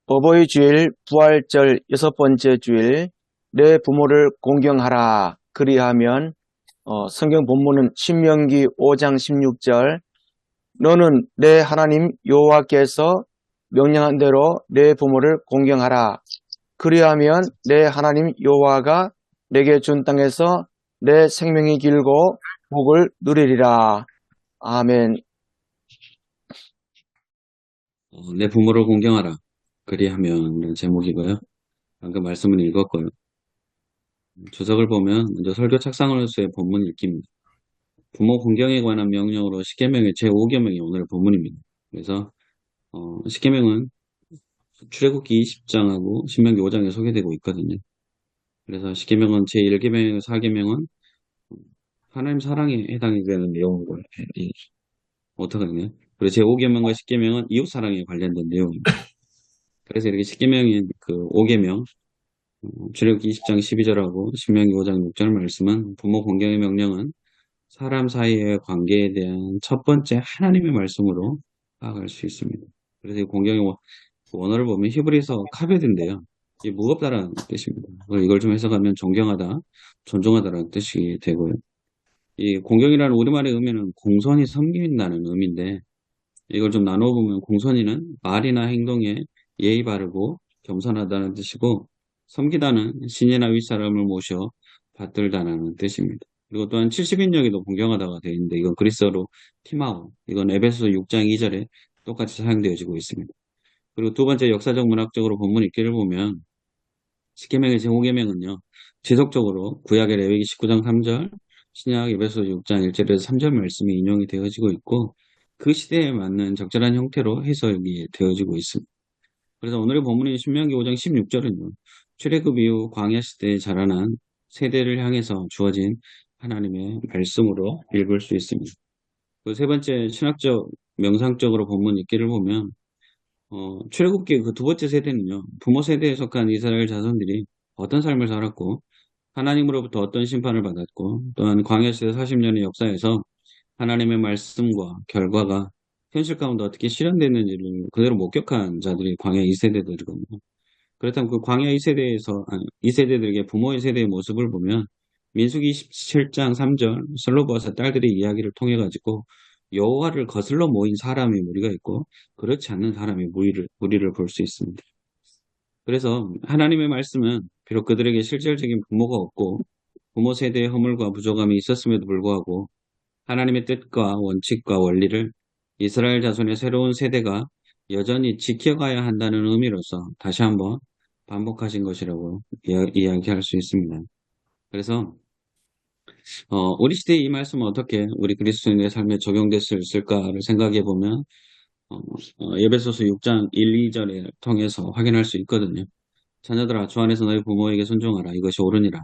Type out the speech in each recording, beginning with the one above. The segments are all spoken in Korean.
어버이 주일, 부활절 여섯 번째 주일, 내 부모를 공경하라. 그리하면 성경 본문은 신명기 5장 16절, 너는 내 하나님 여호와께서 명령한 대로 내 부모를 공경하라. 그리하면 내 하나님 여호와가 내게 준 땅에서 내 생명이 길고 복을 누리리라. 아멘. 내 부모를 공경하라. 그리하면 제목이고요. 방금 말씀을 읽었고요. 주석을 보면 먼저 설교 착상으로서의 본문 읽기입니다. 부모 공경에 관한 명령으로 십계명의 제5계명이 오늘 본문입니다. 그래서 십계명은 출애굽기 20장하고 신명기 5장에 소개되고 있거든요. 그래서 십계명은 제1계명과 4계명은 하나님 사랑에 해당이 되는 내용이고 어떡하냐. 그리고 제5계명과 십계명은 이웃 사랑에 관련된 내용입니다. 그래서 이렇게 십계명인 그 5계명 출애굽기 20장 12절하고 신명기 5장 6절 말씀은 부모 공경의 명령은 사람 사이의 관계에 대한 첫 번째 하나님의 말씀으로 파악할 수 있습니다. 그래서 이 공경의 원어를 보면 히브리서 카베드인데요. 이 무겁다라는 뜻입니다. 이걸 좀 해석하면 존경하다, 존중하다라는 뜻이 되고요. 이 공경이라는 우리말의 의미는 공손히 섬긴다는 의미인데 이걸 좀 나눠보면 공손히는 말이나 행동에 예의 바르고 겸손하다는 뜻이고 섬기다는 신이나 윗사람을 모셔 받들다라는 뜻입니다. 그리고 또한 70인역에도 공경하다가 되어 있는데 이건 그리스어로 티마오, 이건 에베소서 6장 2절에 똑같이 사용되어지고 있습니다. 그리고 두 번째 역사적 문학적으로 본문 읽기를 보면 십계명의 제5계명은요. 지속적으로 구약의 레위기 19장 3절, 신약 에베소 6장 1절에서 3절 말씀이 인용이 되어지고 있고 그 시대에 맞는 적절한 형태로 해석이 되어지고 있습니다. 그래서 오늘의 본문인 신명기 5장 16절은요. 출애굽 이후 광야 시대에 자라난 세대를 향해서 주어진 하나님의 말씀으로 읽을 수 있습니다. 그 세 번째 신학적 명상적으로 본문 읽기를 보면 출애굽기 그 두 번째 세대는요. 부모 세대에 속한 이스라엘 자손들이 어떤 삶을 살았고 하나님으로부터 어떤 심판을 받았고 또한 광야 시대 40년의 역사에서 하나님의 말씀과 결과가 현실 가운데 어떻게 실현됐는지를 그대로 목격한 자들이 광야 2세대들이거든요. 그렇다면 그 광야 2세대에서, 아니, 2세대들에게 부모의 세대의 모습을 보면 민수기 27장 3절 슬로보아서 딸들의 이야기를 통해 가지고 여호와를 거슬러 모인 사람의 무리가 있고 그렇지 않는 사람의 무리를 볼 수 있습니다. 그래서 하나님의 말씀은 비록 그들에게 실질적인 부모가 없고 부모 세대의 허물과 부족함이 있었음에도 불구하고 하나님의 뜻과 원칙과 원리를 이스라엘 자손의 새로운 세대가 여전히 지켜가야 한다는 의미로서 다시 한번 반복하신 것이라고 이야기할 수 있습니다. 그래서 우리 시대에 이 말씀은 어떻게 우리 그리스도인의 삶에 적용됐을까를 생각해 보면 에베소서 6장 1, 2절에 통해서 확인할 수 있거든요. 자녀들아 주 안에서 너희 부모에게 순종하라 이것이 옳으니라.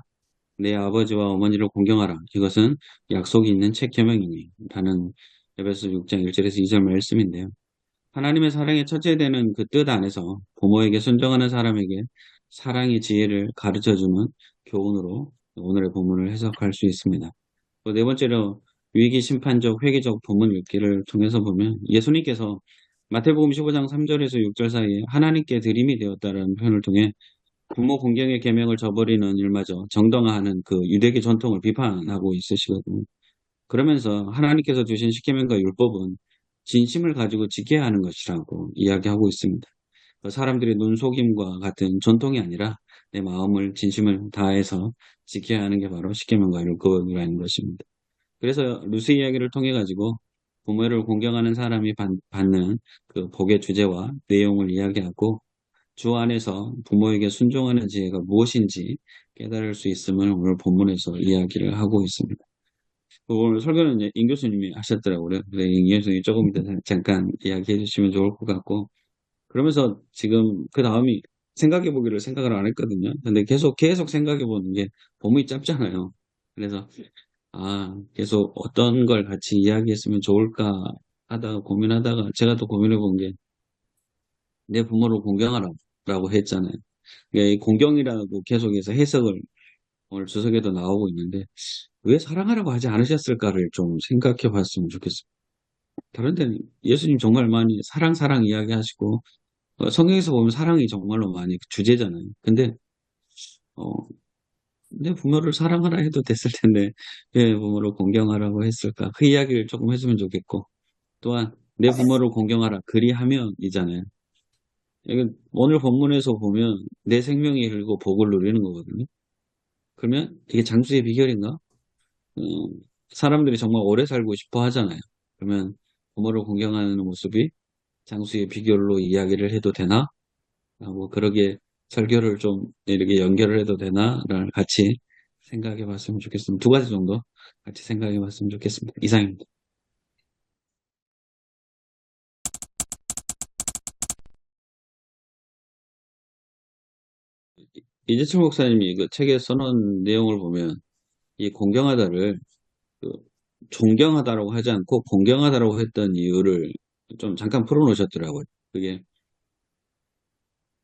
내 아버지와 어머니를 공경하라. 이것은 약속이 있는 책 계명이니 라는 에베소 6장 1절에서 2절 말씀인데요. 하나님의 사랑의 첫째 되는 그 뜻 안에서 부모에게 순종하는 사람에게 사랑의 지혜를 가르쳐주는 교훈으로 오늘의 본문을 해석할 수 있습니다. 또 네 번째로 위기 심판적 회개적 본문 읽기를 통해서 보면 예수님께서 마태복음 15장 3절에서 6절 사이에 하나님께 드림이 되었다라는 표현을 통해 부모 공경의 계명을 저버리는 일마저 정당화하는 그 유대계 전통을 비판하고 있으시거든요. 그러면서 하나님께서 주신 십계명과 율법은 진심을 가지고 지켜야 하는 것이라고 이야기하고 있습니다. 사람들의 눈속임과 같은 전통이 아니라 내 마음을 진심을 다해서 지켜야 하는 게 바로 십계명과 율법이라는 것입니다. 그래서 루스 이야기를 통해 가지고 부모를 공경하는 사람이 받는 그 복의 주제와 내용을 이야기하고 주 안에서 부모에게 순종하는 지혜가 무엇인지 깨달을 수 있음을 오늘 본문에서 이야기를 하고 있습니다. 오늘 설교는 이제 임 교수님이 하셨더라고요. 근데 임 교수님이 조금 이따 잠깐 이야기해 주시면 좋을 것 같고, 그러면서 지금 그 다음이 생각해 보기를 생각을 안 했거든요. 근데 계속 생각해 보는 게 너무 짧잖아요. 그래서, 계속 어떤 걸 같이 이야기했으면 좋을까 하다가 고민하다가 제가 또 고민해 본 게 내 부모를 공경하라고 했잖아요. 이 공경이라고 계속해서 해석을 오늘 주석에도 나오고 있는데 왜 사랑하라고 하지 않으셨을까를 좀 생각해 봤으면 좋겠습니다. 다른 데는 예수님 정말 많이 사랑 이야기하시고 성경에서 보면 사랑이 정말로 많이 주제잖아요. 어, 내 부모를 사랑하라 해도 됐을 텐데, 왜 부모를 공경하라고 했을까? 그 이야기를 조금 했으면 좋겠고, 또한, 내 부모를 공경하라. 그리하면이잖아요. 이건 오늘 본문에서 보면, 내 생명이 길고 복을 누리는 거거든요. 그러면, 이게 장수의 비결인가? 사람들이 정말 오래 살고 싶어 하잖아요. 그러면, 부모를 공경하는 모습이 장수의 비결로 이야기를 해도 되나? 뭐 그러게 설교를 좀 이렇게 연결을 해도 되나를 같이 생각해 봤으면 좋겠습니다. 두 가지 정도 같이 생각해 봤으면 좋겠습니다. 이상입니다. 이재철 목사님이 그 책에 써놓은 내용을 보면 이 공경하다를 그 존경하다라고 하지 않고 공경하다라고 했던 이유를 좀 잠깐 풀어놓으셨더라고요. 그게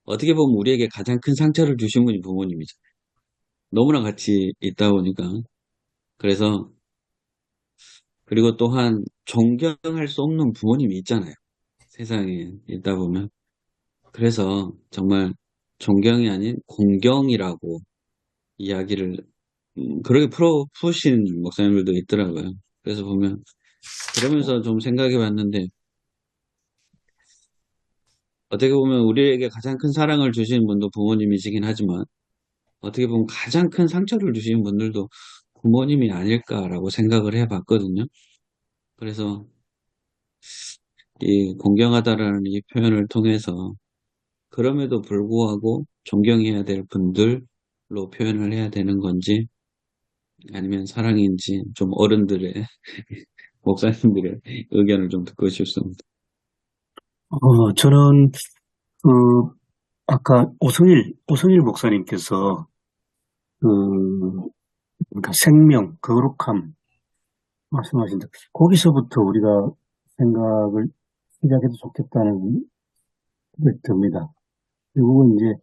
어떻게 보면 우리에게 가장 큰 상처를 주신 분이 부모님이죠. 너무나 같이 있다 보니까. 그래서 그리고 또한 존경할 수 없는 부모님이 있잖아요. 세상에 있다 보면. 그래서 정말 존경이 아닌 공경이라고 이야기를 그렇게 푸신 목사님들도 있더라고요. 그래서 보면 그러면서 좀 생각해 봤는데 어떻게 보면 우리에게 가장 큰 사랑을 주신 분도 부모님이시긴 하지만 어떻게 보면 가장 큰 상처를 주신 분들도 부모님이 아닐까라고 생각을 해 봤거든요. 그래서 이 공경하다라는 이 표현을 통해서 그럼에도 불구하고 존경해야 될 분들로 표현을 해야 되는 건지 아니면 사랑인지 좀 어른들의 목사님들의 의견을 좀 듣고 싶습니다. 저는, 그, 아까 오성일 목사님께서, 그, 그러니까 생명, 거룩함 말씀하신다. 거기서부터 우리가 생각을 시작해도 좋겠다는 생각이 듭니다. 결국은 이제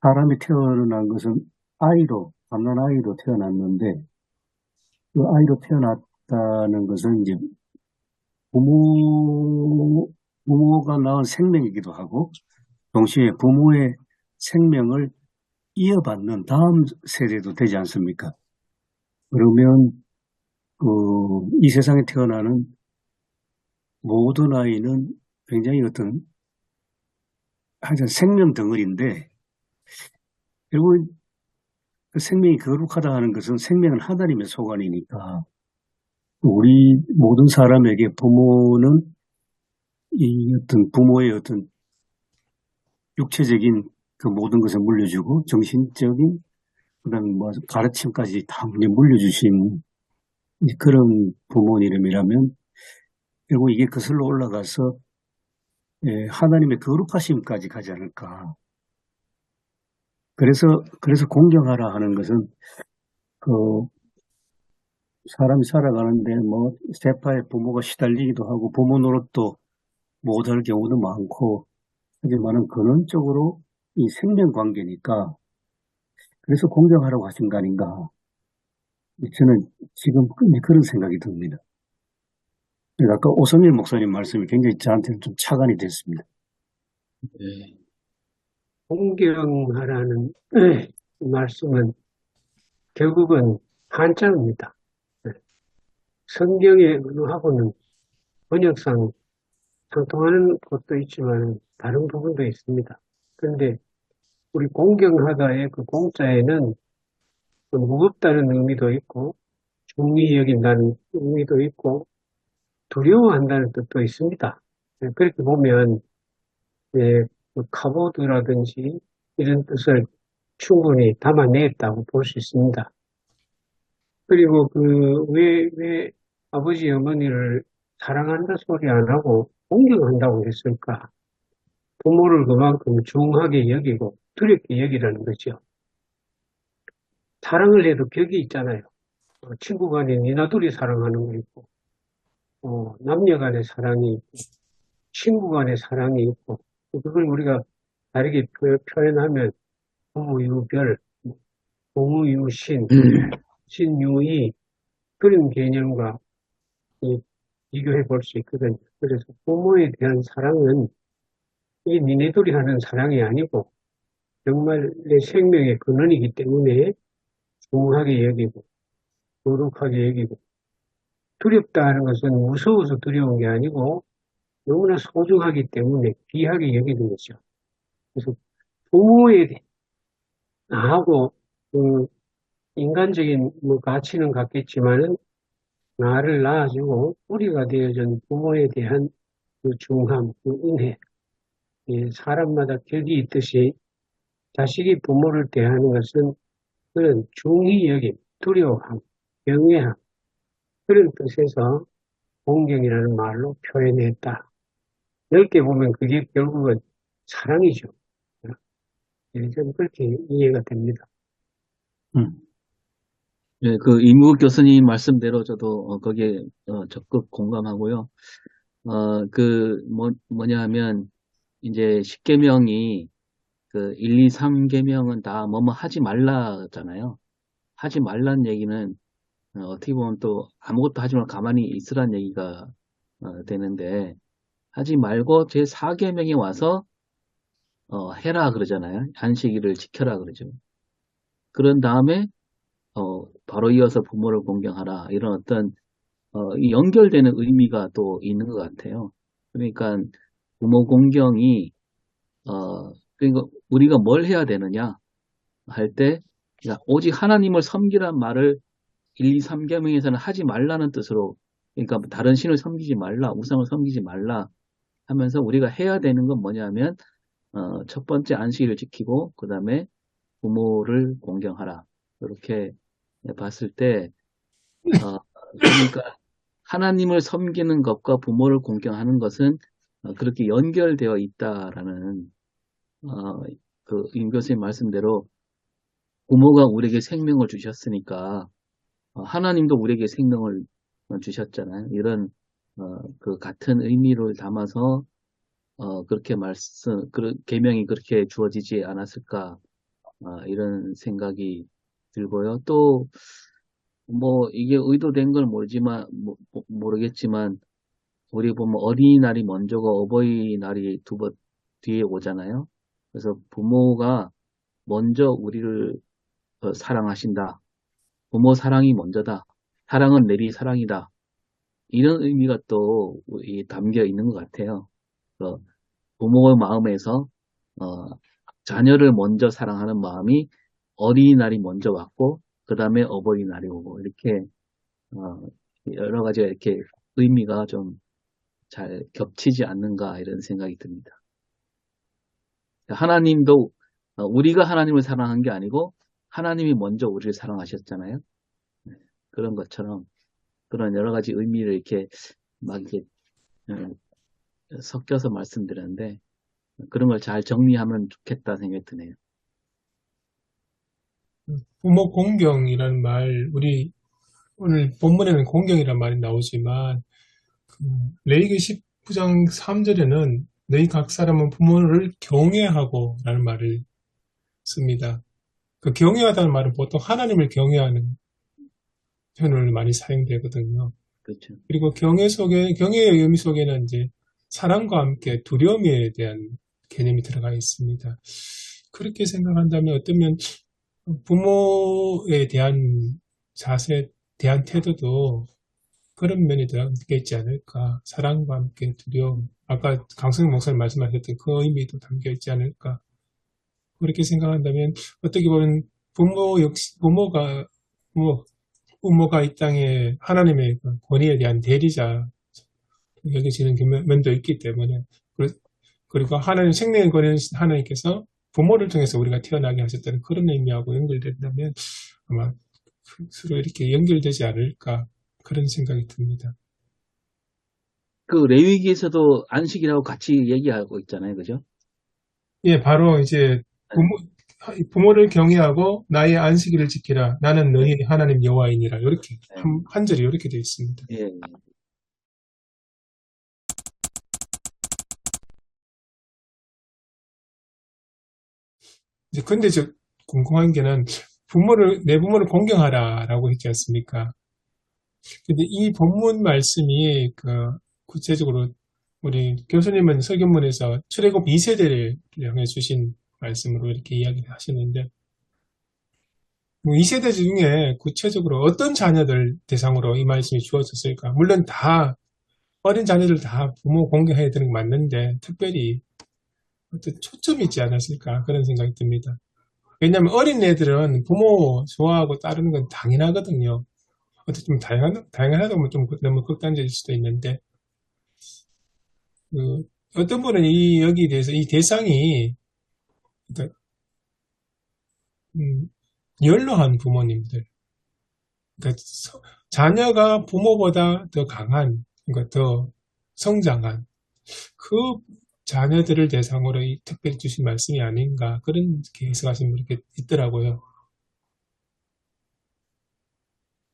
사람이 태어난 것은 갓난 아이로 태어났는데, 그 아이로 태어났다는 것은 이제 부모가 낳은 생명이기도 하고, 동시에 부모의 생명을 이어받는 다음 세대도 되지 않습니까? 그러면 이 세상에 태어나는 모든 아이는 굉장히 하여튼 생명 덩어리인데 결국 그 생명이 거룩하다 하는 것은 생명은 하나님의 소관이니까 우리 모든 사람에게 부모는 이 부모의 육체적인 그 모든 것을 물려주고 정신적인 그다음에 뭐 가르침까지 다 물려주신 그런 부모님이라면 결국 이게 거슬러 올라가서 하나님의 거룩하심까지 가지 않을까. 그래서 공경하라 하는 것은 그 사람이 살아가는데 뭐 세파에 부모가 시달리기도 하고 부모 노릇도 못할 경우도 많고 하지만은 근원적으로 이 생명 관계니까 그래서 공경하라고 하신 거 아닌가. 저는 지금 그런 생각이 듭니다. 아까 오성일 목사님 말씀이 굉장히 저한테는 좀 착안이 됐습니다. 네. 공경하라는 말씀은 결국은 한자입니다. 성경의 언어하고는 번역상 상통하는 것도 있지만 다른 부분도 있습니다. 그런데 우리 공경하다의 그 공자에는 그 무겁다는 의미도 있고 중히 여긴다는 의미도 있고 두려워한다는 뜻도 있습니다. 그렇게 보면 그 카보드라든지 이런 뜻을 충분히 담아냈다고 볼 수 있습니다. 그리고 왜 아버지 어머니를 사랑한다 소리 안 하고 공경한다고 했을까? 부모를 그만큼 중하게 여기고 두렵게 여기라는 거죠. 사랑을 해도 격이 있잖아요. 친구 간에 니나둘이 사랑하는 거 있고, 남녀 간의 사랑이 있고, 친구 간의 사랑이 있고, 그걸 우리가 다르게 표현하면 부유별, 부유신, 신유이 그런 개념과 비교해 볼 수 있거든요. 그래서 부모에 대한 사랑은 이게 니네들이 하는 사랑이 아니고 정말 내 생명의 근원이기 때문에 중하게 여기고 거룩하게 여기고 두렵다 하는 것은 무서워서 두려운 게 아니고 너무나 소중하기 때문에 귀하게 여기는 거죠. 그래서 부모에 대해 나하고 그 인간적인 뭐 가치는 같겠지만은 나를 낳아주고 뿌리가 되어준 부모에 대한 그 중함, 그 은혜, 예, 사람마다 격이 있듯이 자식이 부모를 대하는 것은 그런 중히 여김, 두려워함, 경외함 그런 뜻에서 공경이라는 말로 표현했다. 넓게 보면 그게 결국은 사랑이죠. 예, 저는 그렇게 이해가 됩니다. 예, 그 이무국 교수님 말씀대로 저도 거기에 적극 공감하고요. 뭐냐 하면 이제 10계명이 그 1, 2, 3계명은 다 뭐뭐 하지 말라잖아요. 하지 말란 얘기는 어떻게 보면 또 아무것도 하지 말고 가만히 있으란 얘기가 되는데 하지 말고 제 4계명에 와서 해라 그러잖아요. 안식일을 지켜라 그러죠. 그런 다음에 바로 이어서 부모를 공경하라 이런 어떤 이 연결되는 의미가 또 있는 것 같아요. 그러니까 부모 공경이 그러니까 우리가 뭘 해야 되느냐 할 때 오직 하나님을 섬기란 말을 1, 2, 3계명에서는 하지 말라는 뜻으로 그러니까 다른 신을 섬기지 말라, 우상을 섬기지 말라 하면서 우리가 해야 되는 건 뭐냐면 첫 번째 안식일을 지키고 그 다음에 부모를 공경하라 이렇게 봤을 때 그러니까 하나님을 섬기는 것과 부모를 공경하는 것은 그렇게 연결되어 있다라는 그 임 교수님 말씀대로 부모가 우리에게 생명을 주셨으니까 하나님도 우리에게 생명을 주셨잖아요. 이런 그 같은 의미를 담아서 그렇게 계명이 그렇게 주어지지 않았을까 이런 생각이 들고요. 또 뭐 이게 의도된 걸 모르겠지만 우리 보면 어린이날이 먼저고 어버이날이 두 번 뒤에 오잖아요. 그래서 부모가 먼저 우리를 사랑하신다. 부모 사랑이 먼저다. 사랑은 내리 사랑이다. 이런 의미가 또 담겨 있는 것 같아요. 부모의 마음에서 자녀를 먼저 사랑하는 마음이 어린이날이 먼저 왔고 그 다음에 어버이날이 오고 이렇게 여러 가지가 이렇게 의미가 좀 잘 겹치지 않는가 이런 생각이 듭니다. 하나님도 우리가 하나님을 사랑한 게 아니고 하나님이 먼저 우리를 사랑하셨잖아요. 그런 것처럼 그런 여러 가지 의미를 이렇게 막 이렇게 섞여서 말씀드렸는데 그런 걸 잘 정리하면 좋겠다 생각이 드네요. 부모 공경이라는 말, 우리 오늘 본문에는 공경이라는 말이 나오지만 레위기 19장 3절에는 너희 각 사람은 부모를 경외하고 라는 말을 씁니다. 그 경외하다는 말은 보통 하나님을 경외하는 표현을 많이 사용되거든요. 그렇죠. 그리고 경외의 의미 속에는 이제 사랑과 함께 두려움에 대한 개념이 들어가 있습니다. 그렇게 생각한다면 어쩌면 부모에 대한 자세, 대한 태도도 그런 면이 담겨 있지 않을까. 사랑과 함께 두려움. 아까 강성희 목사님 말씀하셨던 그 의미도 담겨 있지 않을까. 그렇게 생각한다면 어떻게 보면 부모가 이 땅에 하나님의 권위에 대한 대리자 여겨지는 면도 있기 때문에 그리고 하나님 생명의 권위는 하나님께서 부모를 통해서 우리가 태어나게 하셨다는 그런 의미하고 연결된다면 아마 서로 이렇게 연결되지 않을까 그런 생각이 듭니다. 그 레위기에서도 안식이라고 같이 얘기하고 있잖아요, 그죠? 예, 바로 이제 부모를 경외하고 나의 안식일을 지키라. 나는 너희 하나님 여호와이니라. 이렇게 한 절이 이렇게 되어 있습니다. 예. 이제 근데 저 궁금한 게는 내 부모를 공경하라라고 했지 않습니까? 근데 이 본문 말씀이 구체적으로 우리 교수님은 설교문에서 출애굽 2세대를 향해 주신 말씀으로 이렇게 이야기를 하시는데, 뭐 2세대 중에 구체적으로 어떤 자녀들 대상으로 이 말씀이 주어졌을까? 물론 다, 어린 자녀들 다 부모 공경해야 되는 게 맞는데, 특별히 어떤 초점이 있지 않았을까? 그런 생각이 듭니다. 왜냐하면 어린 애들은 부모 좋아하고 따르는 건 당연하거든요. 어떻게 좀 다양하다면 좀 너무 극단적일 수도 있는데, 그 어떤 분은 여기에 대해서 이 대상이 어떤, 음, 연로한 부모님들, 그러니까 자녀가 부모보다 더 강한, 그러니까 더 성장한 그 자녀들을 대상으로 특별히 주신 말씀이 아닌가 그런 해석하시는 분이 이렇게 있더라고요.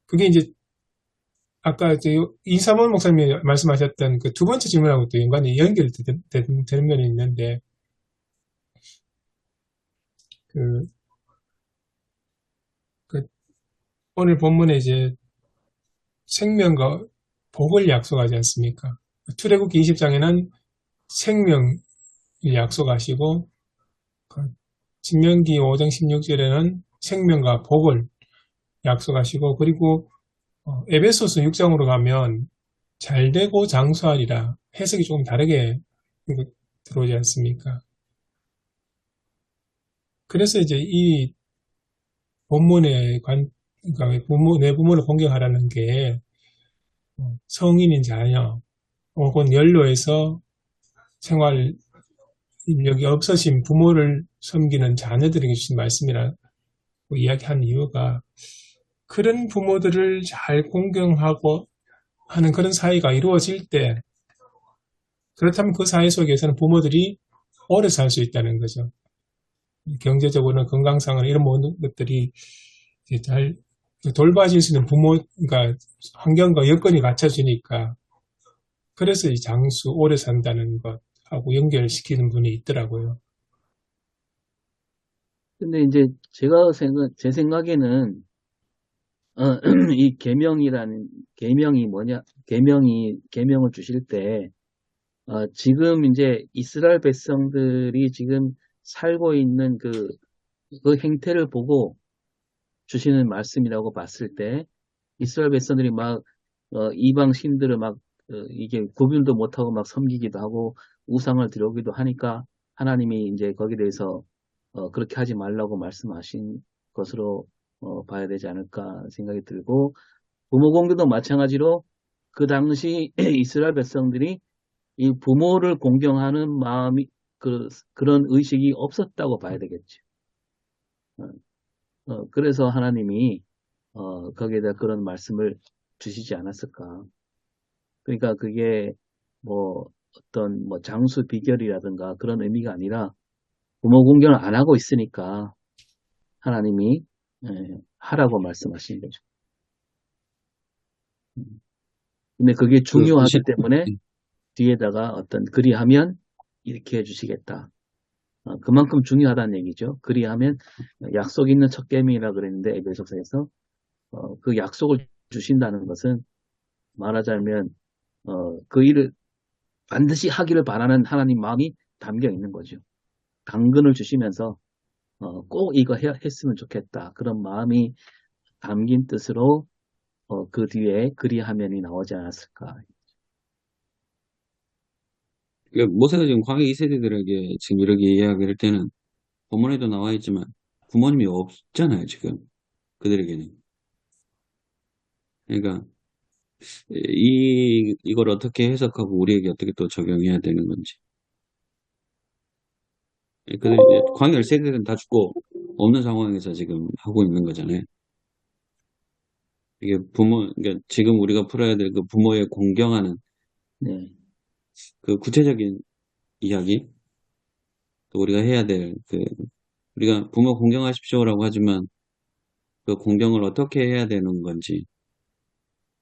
그게 이제 아까 이사문 목사님이 말씀하셨던 그 두 번째 질문하고 또 연결되는 면이 있는데, 그, 그 오늘 본문에 이제 생명과 복을 약속하지 않습니까? 출애굽기 20장에는 생명을 약속하시고, 그 신명기 5장 16절에는 생명과 복을 약속하시고, 그리고 에베소서 6장으로 가면 잘되고 장수하리라 해석이 조금 다르게 들어오지 않습니까? 그래서 이제 이 본문의 그러니까 내 부모를 공경하라는 게 성인인 자녀 혹은 연로에서 생활 인력이 없어진 부모를 섬기는 자녀들에게 주신 말씀이라고 이야기한 이유가, 그런 부모들을 잘 공경하고 하는 그런 사이가 이루어질 때, 그렇다면 그 사회 속에서는 부모들이 오래 살 수 있다는 거죠. 경제적으로는 건강상은 이런 모든 것들이 이제 잘 돌봐줄 수 있는 그러니까 환경과 여건이 갖춰지니까, 그래서 이 장수 오래 산다는 것하고 연결시키는 분이 있더라고요. 근데 이제 제 생각에는, 이 계명이 뭐냐, 계명을 주실 때, 지금 이제 이스라엘 백성들이 지금 살고 있는 그 행태를 보고 주시는 말씀이라고 봤을 때, 이스라엘 백성들이 막, 이방 신들을 막, 이게 구분도 못하고 막 섬기기도 하고, 우상을 들여오기도 하니까, 하나님이 이제 거기에 대해서, 그렇게 하지 말라고 말씀하신 것으로, 봐야 되지 않을까 생각이 들고, 부모 공경도 마찬가지로 그 당시 이스라엘 백성들이 이 부모를 공경하는 마음이, 그런 의식이 없었다고 봐야 되겠죠. 그래서 하나님이, 거기에다 그런 말씀을 주시지 않았을까. 그러니까 그게 뭐 어떤 뭐 장수 비결이라든가 그런 의미가 아니라 부모 공경을 안 하고 있으니까 하나님이 하라고 말씀하신 거죠. 근데 그게 중요하기 때문에 뒤에다가 어떤 그리하면 이렇게 해주시겠다. 그만큼 중요하다는 얘기죠. 그리하면 약속 있는 첫 계명이라 그랬는데 에베소서에서 그 약속을 주신다는 것은 말하자면 그 일을 반드시 하기를 바라는 하나님 마음이 담겨 있는 거죠. 당근을 주시면서 꼭 이거 했으면 좋겠다. 그런 마음이 담긴 뜻으로 그 뒤에 그리하면이 나오지 않았을까. 모세가 지금 광야 2세대들에게 지금 이렇게 이야기를 할 때는 본문에도 나와 있지만 부모님이 없잖아요, 지금. 그들에게는. 그러니까 이걸 어떻게 해석하고 우리에게 어떻게 또 적용해야 되는 건지. 그들 광야 1세대들은 다 죽고 없는 상황에서 지금 하고 있는 거잖아요. 이게 그러니까 지금 우리가 풀어야 될 그 부모의 공경하는 네. 그 구체적인 이야기, 또 우리가 해야 될 우리가 부모 공경하십시오라고 하지만 그 공경을 어떻게 해야 되는 건지,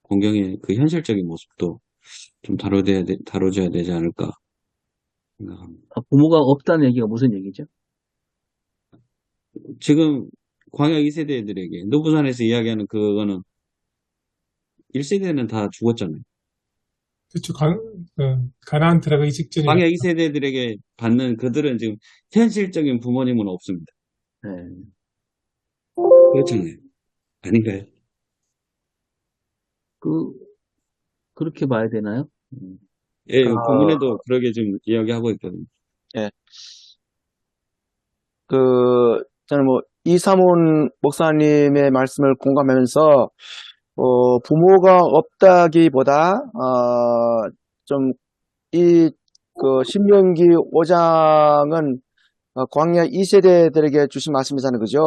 공경의 그 현실적인 모습도 좀 다뤄줘야 되지 않을까 생각합니다. 부모가 없다는 얘기가 무슨 얘기죠? 지금 광야 2세대들에게 노부산에서 이야기하는 그거는 1세대는 다 죽었잖아요. 그렇죠. 가나안 들어가기 직전이라. 광야 2세대들에게 받는 그들은 지금 현실적인 부모님은 없습니다. 네. 그렇잖아요. 아닌가요? 그렇게 봐야 되나요? 예, 어, 본문에도 그러게 지금 이야기하고 있거든요. 예. 저는 이사문 목사님의 말씀을 공감하면서, 부모가 없다기보다, 좀, 신명기 5장은 광야 2세대들에게 주신 말씀이잖아요. 그죠?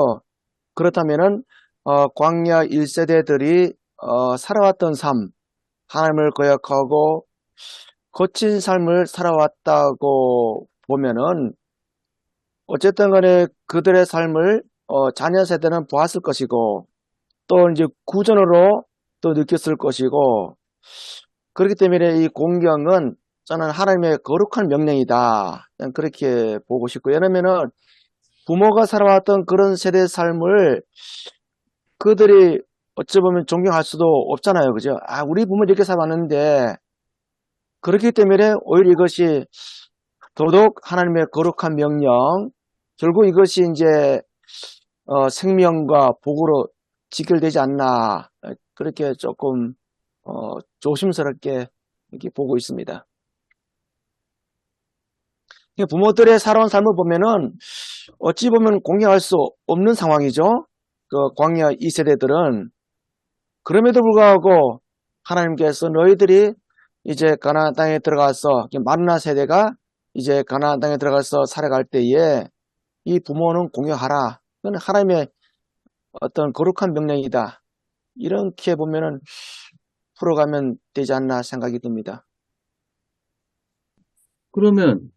그렇다면은, 광야 1세대들이, 살아왔던 삶, 하나님을 거역하고, 거친 삶을 살아왔다고 보면은, 어쨌든 간에 그들의 삶을, 자녀 세대는 보았을 것이고, 또 이제 구전으로 또 느꼈을 것이고, 그렇기 때문에 이 공경은 저는 하나님의 거룩한 명령이다. 그냥 그렇게 보고 싶고, 왜냐면은 부모가 살아왔던 그런 세대의 삶을 그들이 어찌 보면 존경할 수도 없잖아요. 그죠? 우리 부모 이렇게 살아왔는데, 그렇기 때문에 오히려 이것이 더더욱 하나님의 거룩한 명령, 결국 이것이 이제, 생명과 복으로 직결되지 않나, 그렇게 조금, 조심스럽게 이렇게 보고 있습니다. 부모들의 살아온 삶을 보면은 어찌 보면 공경할 수 없는 상황이죠. 광야 2세대들은. 그럼에도 불구하고 하나님께서 너희들이 이제 가나안 땅에 들어가서 마르나 세대가 이제 가나안 땅에 들어가서 살아갈 때에 이 부모는 공경하라. 그건 하나님의 어떤 거룩한 명령이다. 이렇게 보면은 풀어가면 되지 않나 생각이 듭니다. 그러면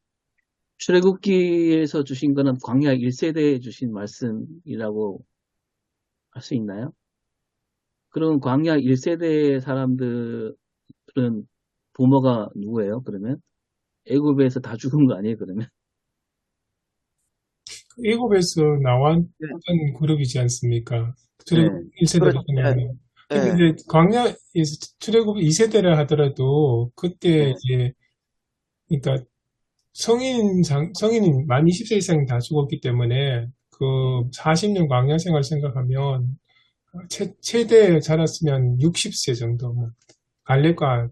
출애굽기에서 주신 거는 광야 1세대에 주신 말씀이라고 할 수 있나요? 그럼 광야 1세대 사람들은 부모가 누구예요? 그러면 애굽에서 다 죽은 거 아니에요? 그러면 일곱에서 나왔던 네. 그룹이지 않습니까? 네. 출애굽 1세대로 네. 하면. 근데 네. 이제 광야에서 출애굽 2세대라 하더라도 그때 네. 이제 그러니까 성인이 만 20세 이상이 다 죽었기 때문에 그 40년 광야 생활 생각하면 최대 자랐으면 60세 정도, 갈렙을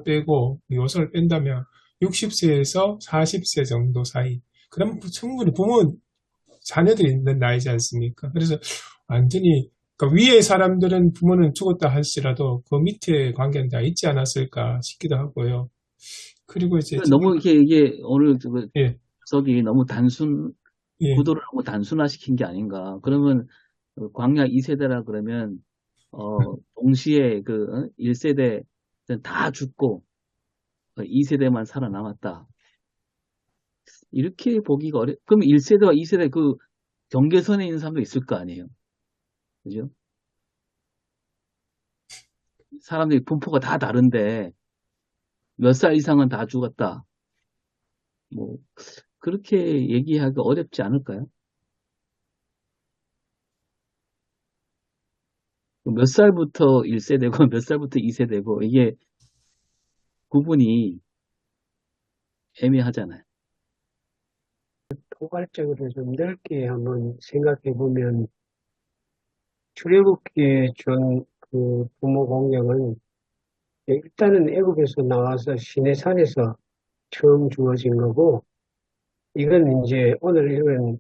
빼고 요소를 뺀다면 60세에서 40세 정도 사이. 그럼 충분히 부모, 자녀들이 있는 나이지 않습니까? 그래서 완전히, 그러니까 위에 사람들은 부모는 죽었다 할지라도 그 밑에 관계는 다 있지 않았을까 싶기도 하고요. 그리고 이제 너무 이게 오늘 그 예, 해석이 너무 예. 구도를 너무 단순화시킨 게 아닌가. 그러면 광야 2세대라 그러면 동시에 1세대 다 죽고 2세대만 살아남았다. 이렇게 보기가 그럼 1세대와 2세대 그 경계선에 있는 사람도 있을 거 아니에요. 그죠? 사람들이 분포가 다 다른데 몇 살 이상은 다 죽었다. 뭐 그렇게 얘기하기 어렵지 않을까요? 몇 살부터 1세대고 몇 살부터 2세대고 이게 구분이 애매하잖아요. 포괄적으로 좀 넓게 한번 생각해 보면 출애굽기에 준 그 부모 공경은 일단은 애굽에서 나와서 시내산에서 처음 주어진 거고, 이건 이제 오늘 읽은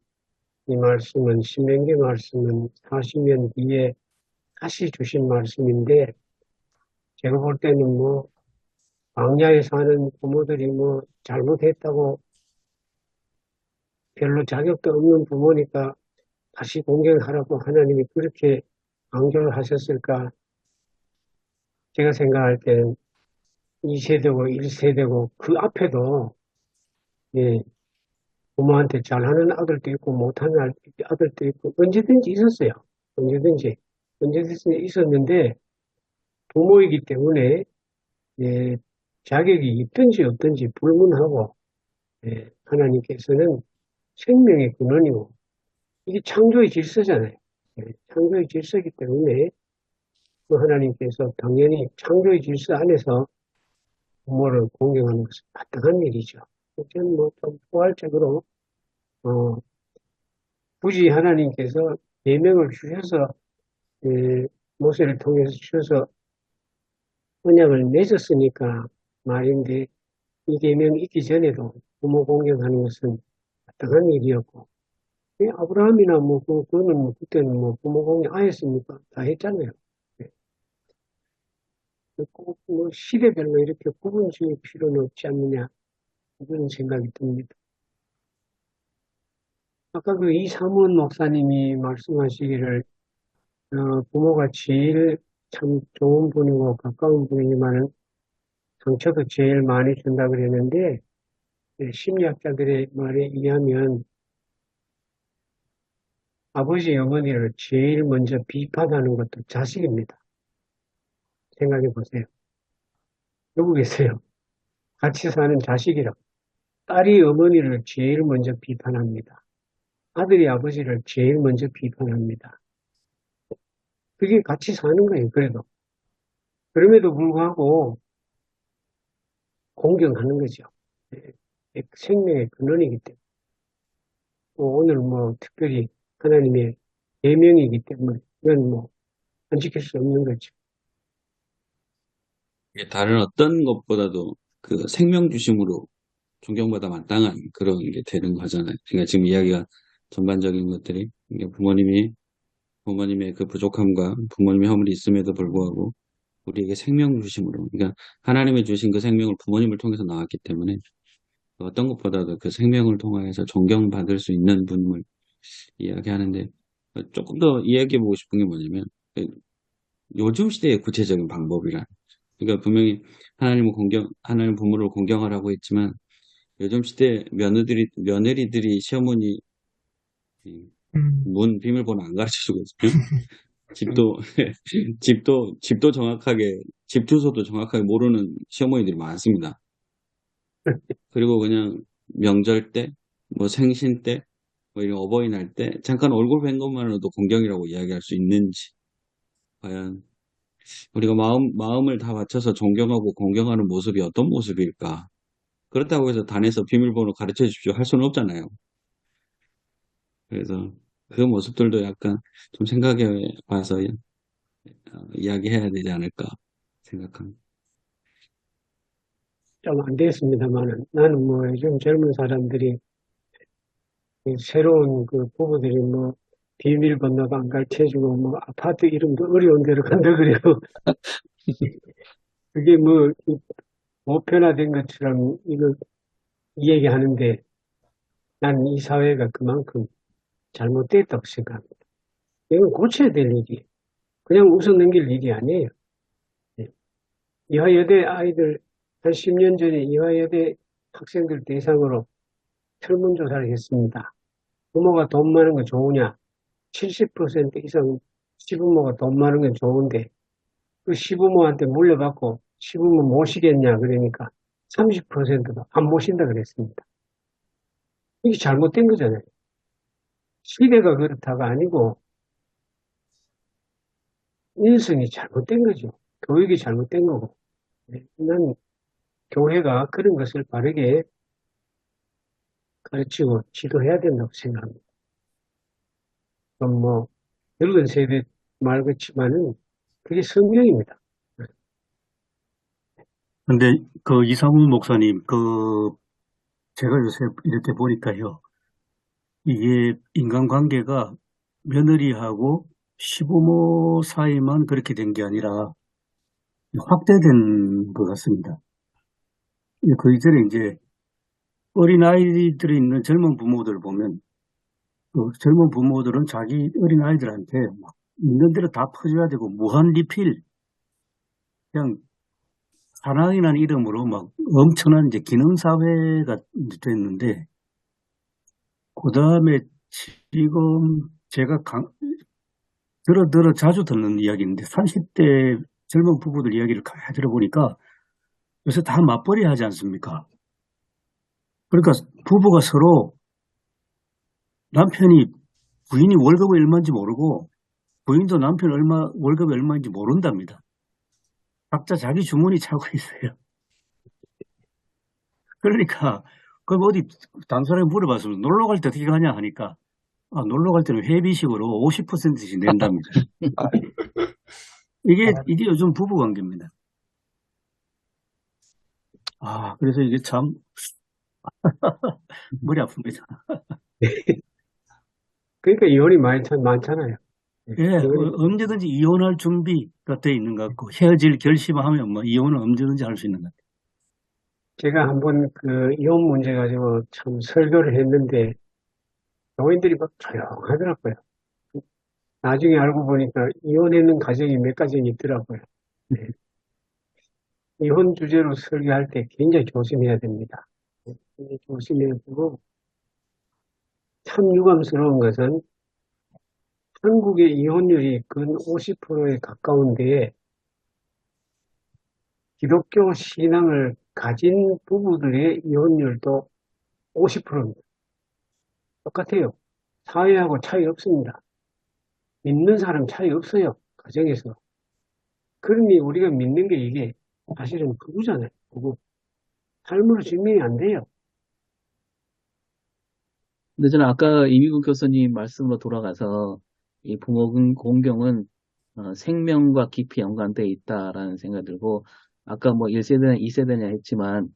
이 말씀은 신명기 말씀은 40년 뒤에 다시 주신 말씀인데, 제가 볼 때는 광야에 사는 부모들이 잘못했다고 별로 자격도 없는 부모니까 다시 공경하라고 하나님이 그렇게 강조를 하셨을까? 제가 생각할 때는 2세대고 1세대고 그 앞에도 예, 부모한테 잘하는 아들도 있고 못하는 아들도 있고 언제든지 있었어요. 언제든지 있었는데 부모이기 때문에 예, 자격이 있든지 없든지 불문하고 하나님께서는 생명의 근원이고 이게 창조의 질서잖아요. 창조의 질서이기 때문에 그 하나님께서 당연히 창조의 질서 안에서 부모를 공경하는 것은 마땅한 일이죠. 저는 뭐 좀 포괄적으로, 굳이 하나님께서 계명을 주셔서, 모세를 통해서 주셔서 언약을 맺었으니까 말인데, 이 계명이 있기 전에도 부모 공경하는 것은 마땅한 일이었고, 아브라함이나 그거는 그때는 부모 공경 안 했습니까? 다 했잖아요. 네. 꼭 시대별로 이렇게 구분 지을 필요는 없지 않느냐, 그런 생각이 듭니다. 아까 그 이삼원 목사님이 말씀하시기를, 부모가 제일 참 좋은 분이고 가까운 분이지만은 상처도 제일 많이 준다 그랬는데, 심리학자들의 말에 의하면 아버지, 어머니를 제일 먼저 비판하는 것도 자식입니다. 생각해 보세요. 여기 계세요. 같이 사는 자식이라고. 딸이 어머니를 제일 먼저 비판합니다. 아들이 아버지를 제일 먼저 비판합니다. 그게 같이 사는 거예요, 그래도. 그럼에도 불구하고 공경하는 거죠. 생명의 근원이기 때문에. 오늘 특별히 하나님의 계명이기 때문에 이건 안 지킬 수 없는 거죠. 이게 다른 어떤 것보다도 그 생명 주심으로 존경받아 마땅한 그런 게 되는 거잖아요. 그러니까 지금 이야기가 전반적인 것들이 그러니까 부모님의 그 부족함과 부모님의 허물이 있음에도 불구하고 우리에게 생명 주심으로, 그러니까 하나님이 주신 그 생명을 부모님을 통해서 나왔기 때문에 어떤 것보다도 그 생명을 통하여서 존경받을 수 있는 분을 이야기하는데, 조금 더 이야기해보고 싶은 게 뭐냐면 요즘 시대의 구체적인 방법이라. 그러니까 분명히 하나님 부모를 공경하라고 했지만 요즘 시대 며느리들이 시어머니 문 비밀번호 안 가르쳐주고 있어요. 집도 정확하게, 집 주소도 정확하게 모르는 시어머니들이 많습니다. 그리고 그냥 명절 때, 생신 때, 이런 어버이날 때, 잠깐 얼굴 뵌 것만으로도 공경이라고 이야기할 수 있는지, 과연 우리가 마음을 다 바쳐서 존경하고 공경하는 모습이 어떤 모습일까? 그렇다고 해서 단에서 비밀번호 가르쳐 주십시오 할 수는 없잖아요. 그래서 그 모습들도 약간 좀 생각해 봐서 이야기해야 되지 않을까 생각합니다. 좀 안 되겠습니다만은 나는 요즘 젊은 사람들이 새로운 그 부부들이 비밀번호가 안 가르쳐주고 아파트 이름도 어려운 데로 간다 그래요. 그게 보편화된 것처럼 이거 이야기하는데 난 이 사회가 그만큼 잘못됐다고 생각합니다. 이건 고쳐야 될 일이에요. 그냥 웃어 넘길 일이 아니에요. 이화여대 아이들 한 10년 전에 이화여대 학생들 대상으로 설문조사를 했습니다. 부모가 돈 많은 건 좋으냐? 70% 이상 시부모가 돈 많은 건 좋은데 그 시부모한테 물려받고 시부모 모시겠냐 그러니까 30%가 안 모신다 그랬습니다. 이게 잘못된 거잖아요. 시대가 그렇다가 아니고 인성이 잘못된 거죠. 교육이 잘못된 거고. 난 교회가 그런 것을 바르게 가르치고 지도해야 된다고 생각합니다. 그럼 늙은 세대 말 같지만은 그게 성경입니다. 근데 그 이상훈 목사님, 제가 요새 이렇게 보니까요. 이게 인간관계가 며느리하고 시부모 사이만 그렇게 된 게 아니라 확대된 것 같습니다. 그 이전에 이제 어린아이들이 있는 젊은 부모들 보면 그 젊은 부모들은 자기 어린아이들한테 막 있는 대로 다 퍼줘야 되고 무한 리필 그냥 사랑이라는 이름으로 막 엄청난 이제 기능사회가 됐는데 그 다음에 지금 제가 자주 듣는 이야기인데 30대 젊은 부부들 이야기를 가만히 들어보니까 요새 다 맞벌이 하지 않습니까? 그러니까 부부가 서로 부인이 월급이 얼마인지 모르고 부인도 남편 월급이 얼마인지 모른답니다. 각자 자기 주머니 차고 있어요. 그러니까, 그럼 어디, 다른 사람이 물어봤으면 놀러 갈 때 어떻게 가냐 하니까, 놀러 갈 때는 회비식으로 50%씩 낸답니다. 이게 요즘 부부 관계입니다. 그래서 이게 참, 머리 아픕니다. 그러니까 이혼이 많잖아요. 예, 이혼이 언제든지 이혼할 준비가 돼 있는 것 같고, 헤어질 결심하면 뭐, 이혼은 언제든지 할 수 있는 것 같아요. 제가 한번 그 이혼 문제 가지고 참 설교를 했는데 교인들이 막 조용하더라고요. 나중에 알고 보니까 이혼했는 가정이 몇 가정이 있더라고요. 네. 이혼 주제로 설교할 때 굉장히 조심해야 됩니다. 굉장히 조심해야 되고 참 유감스러운 것은 한국의 이혼율이 근 50%에 가까운데 기독교 신앙을 가진 부부들의 이혼율도 50%입니다. 똑같아요. 사회하고 차이 없습니다. 믿는 사람 차이 없어요. 가정에서. 그러니 우리가 믿는 게 이게 사실은 부부잖아요. 부부. 삶으로 증명이 안 돼요. 근데 저는 아까 이미국 교수님 말씀으로 돌아가서 이 부모 공경은 생명과 깊이 연관되어 있다라는 생각이 들고 아까 뭐 1세대냐 2세대냐 했지만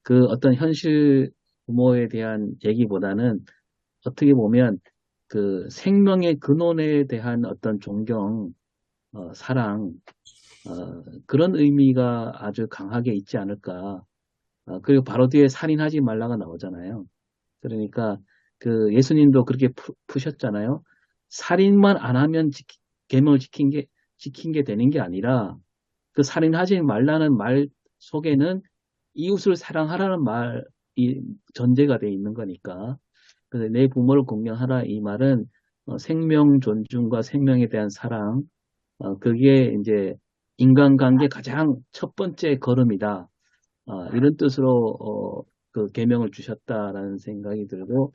그 어떤 현실 부모에 대한 얘기보다는 어떻게 보면 그 생명의 근원에 대한 어떤 존경, 사랑, 그런 의미가 아주 강하게 있지 않을까. 그리고 바로 뒤에 살인하지 말라가 나오잖아요. 그러니까 그 예수님도 그렇게 푸셨잖아요. 살인만 안 하면 계명을 지킨 게 되는 게 아니라 그 살인하지 말라는 말 속에는 이웃을 사랑하라는 말이 전제가 돼 있는 거니까. 그래서 내 부모를 공경하라 이 말은 생명 존중과 생명에 대한 사랑, 그게 이제 인간관계 가장 첫 번째 걸음이다. 이런 뜻으로 그 계명을 주셨다라는 생각이 들고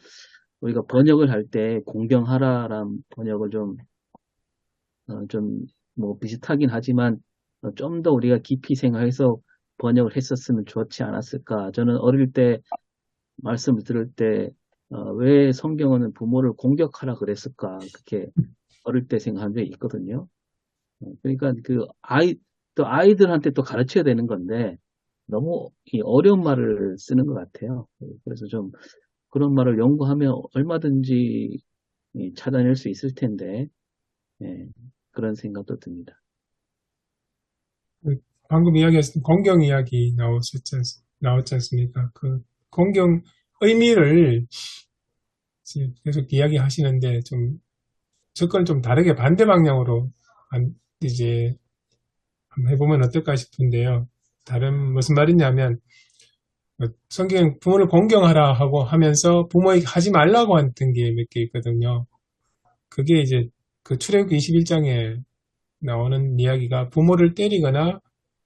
우리가 번역을 할 때 공경하라라는 번역을 좀 뭐 비슷하긴 하지만 좀 더 우리가 깊이 생각해서 번역을 했었으면 좋지 않았을까. 저는 어릴 때 말씀을 들을 때 왜 성경은 부모를 공격하라 그랬을까 그렇게 어릴 때 생각한 적이 있거든요. 그러니까 또 아이들한테 또 가르쳐야 되는 건데 너무 이 어려운 말을 쓰는 것 같아요. 그래서 좀 그런 말을 연구하면 얼마든지 찾아낼 수 있을 텐데 예, 그런 생각도 듭니다. 방금 이야기했던 공경 이야기 나왔지 않습니까? 그 공경 의미를 이제 계속 이야기하시는데 좀 접근을 좀 다르게 반대 방향으로 이제 한번 해보면 어떨까 싶은데요. 무슨 말이냐면 성경 부모를 공경하라 하고 하면서 부모에게 하지 말라고 했던 게 몇 개 있거든요. 그게 이제 그 출애굽기 21장에 나오는 이야기가 부모를 때리거나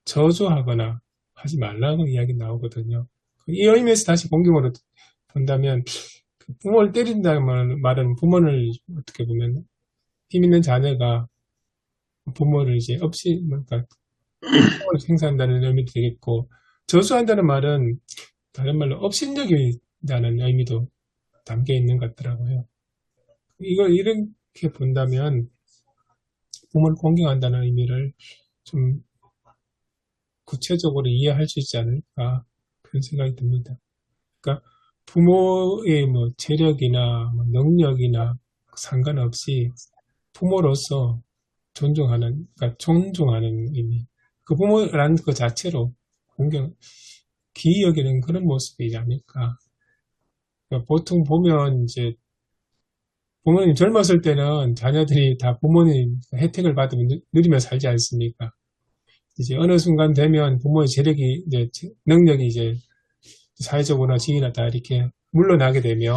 저주하거나 하지 말라고 이야기 나오거든요. 이 의미에서 다시 공경으로 본다면 부모를 때린다는 말은 부모를 어떻게 보면 힘 있는 자녀가 부모를 이제 그러니까 부모를 행사한다는 의미도 되겠고 저주한다는 말은 다른 말로 업신여기다는 의미도 담겨 있는 것 같더라고요. 이걸 이렇게 본다면 부모를 공경한다는 의미를 좀 구체적으로 이해할 수 있지 않을까 그런 생각이 듭니다. 그러니까 부모의 뭐 재력이나 뭐 능력이나 상관없이 부모로서 그러니까 존중하는 의미. 그 부모라는 그 자체로 기이 여기는 그런 모습이지 않을까. 그러니까 보통 보면 이제 부모님 젊었을 때는 자녀들이 다 부모님 혜택을 받으면 누리며 살지 않습니까? 이제 어느 순간 되면 부모의 능력이 이제 사회적으로나 지위나 다 이렇게 물러나게 되면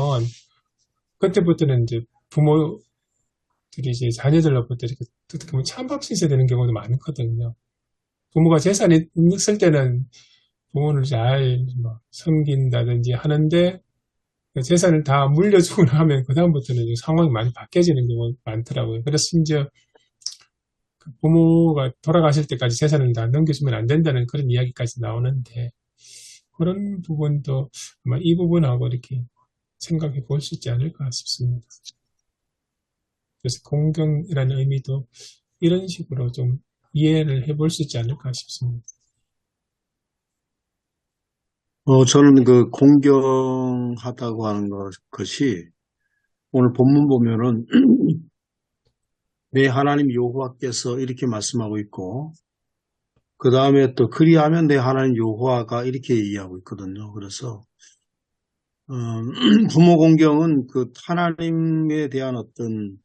그때부터는 이제 부모들이 이제 자녀들로부터 이렇게 어떻게 보면 찬밥 신세 되는 경우도 많거든요. 부모가 재산이 있을 때는 부모를 잘 섬긴다든지 하는데 재산을 다 물려주거나 하면 그다음부터는 상황이 많이 바뀌어지는 경우가 많더라고요. 그래서 심지어 부모가 돌아가실 때까지 재산을 다 넘겨주면 안 된다는 그런 이야기까지 나오는데 그런 부분도 아마 이 부분하고 이렇게 생각해 볼 수 있지 않을까 싶습니다. 그래서 공경이라는 의미도 이런 식으로 좀 이해를 해볼 수 있지 않을까 싶습니다. 저는 그 공경하다고 하는 것이 오늘 본문 보면은 내 하나님 여호와께서 이렇게 말씀하고 있고 그 다음에 또 그리하면 내 하나님 여호와가 이렇게 얘기하고 있거든요. 그래서 부모 공경은 그 하나님에 대한 어떤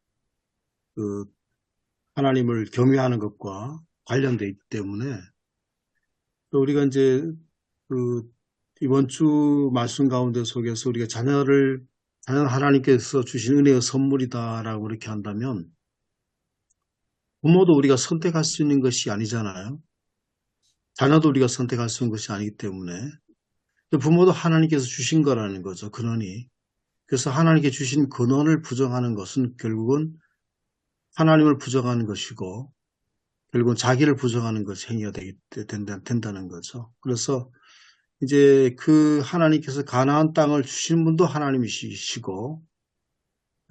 그 하나님을 경외하는 것과 관련되어 있기 때문에 또 우리가 이제 그 이번 주 말씀 가운데 속에서 우리가 자녀는 하나님께서 주신 은혜의 선물이다라고 이렇게 한다면 부모도 우리가 선택할 수 있는 것이 아니잖아요. 자녀도 우리가 선택할 수 있는 것이 아니기 때문에 부모도 하나님께서 주신 거라는 거죠. 근원이. 그래서 하나님께 주신 근원을 부정하는 것은 결국은 하나님을 부정하는 것이고 결국은 자기를 부정하는 것이 행위가 된다는 거죠. 그래서 이제 그 하나님께서 가나안 땅을 주신 분도 하나님이시고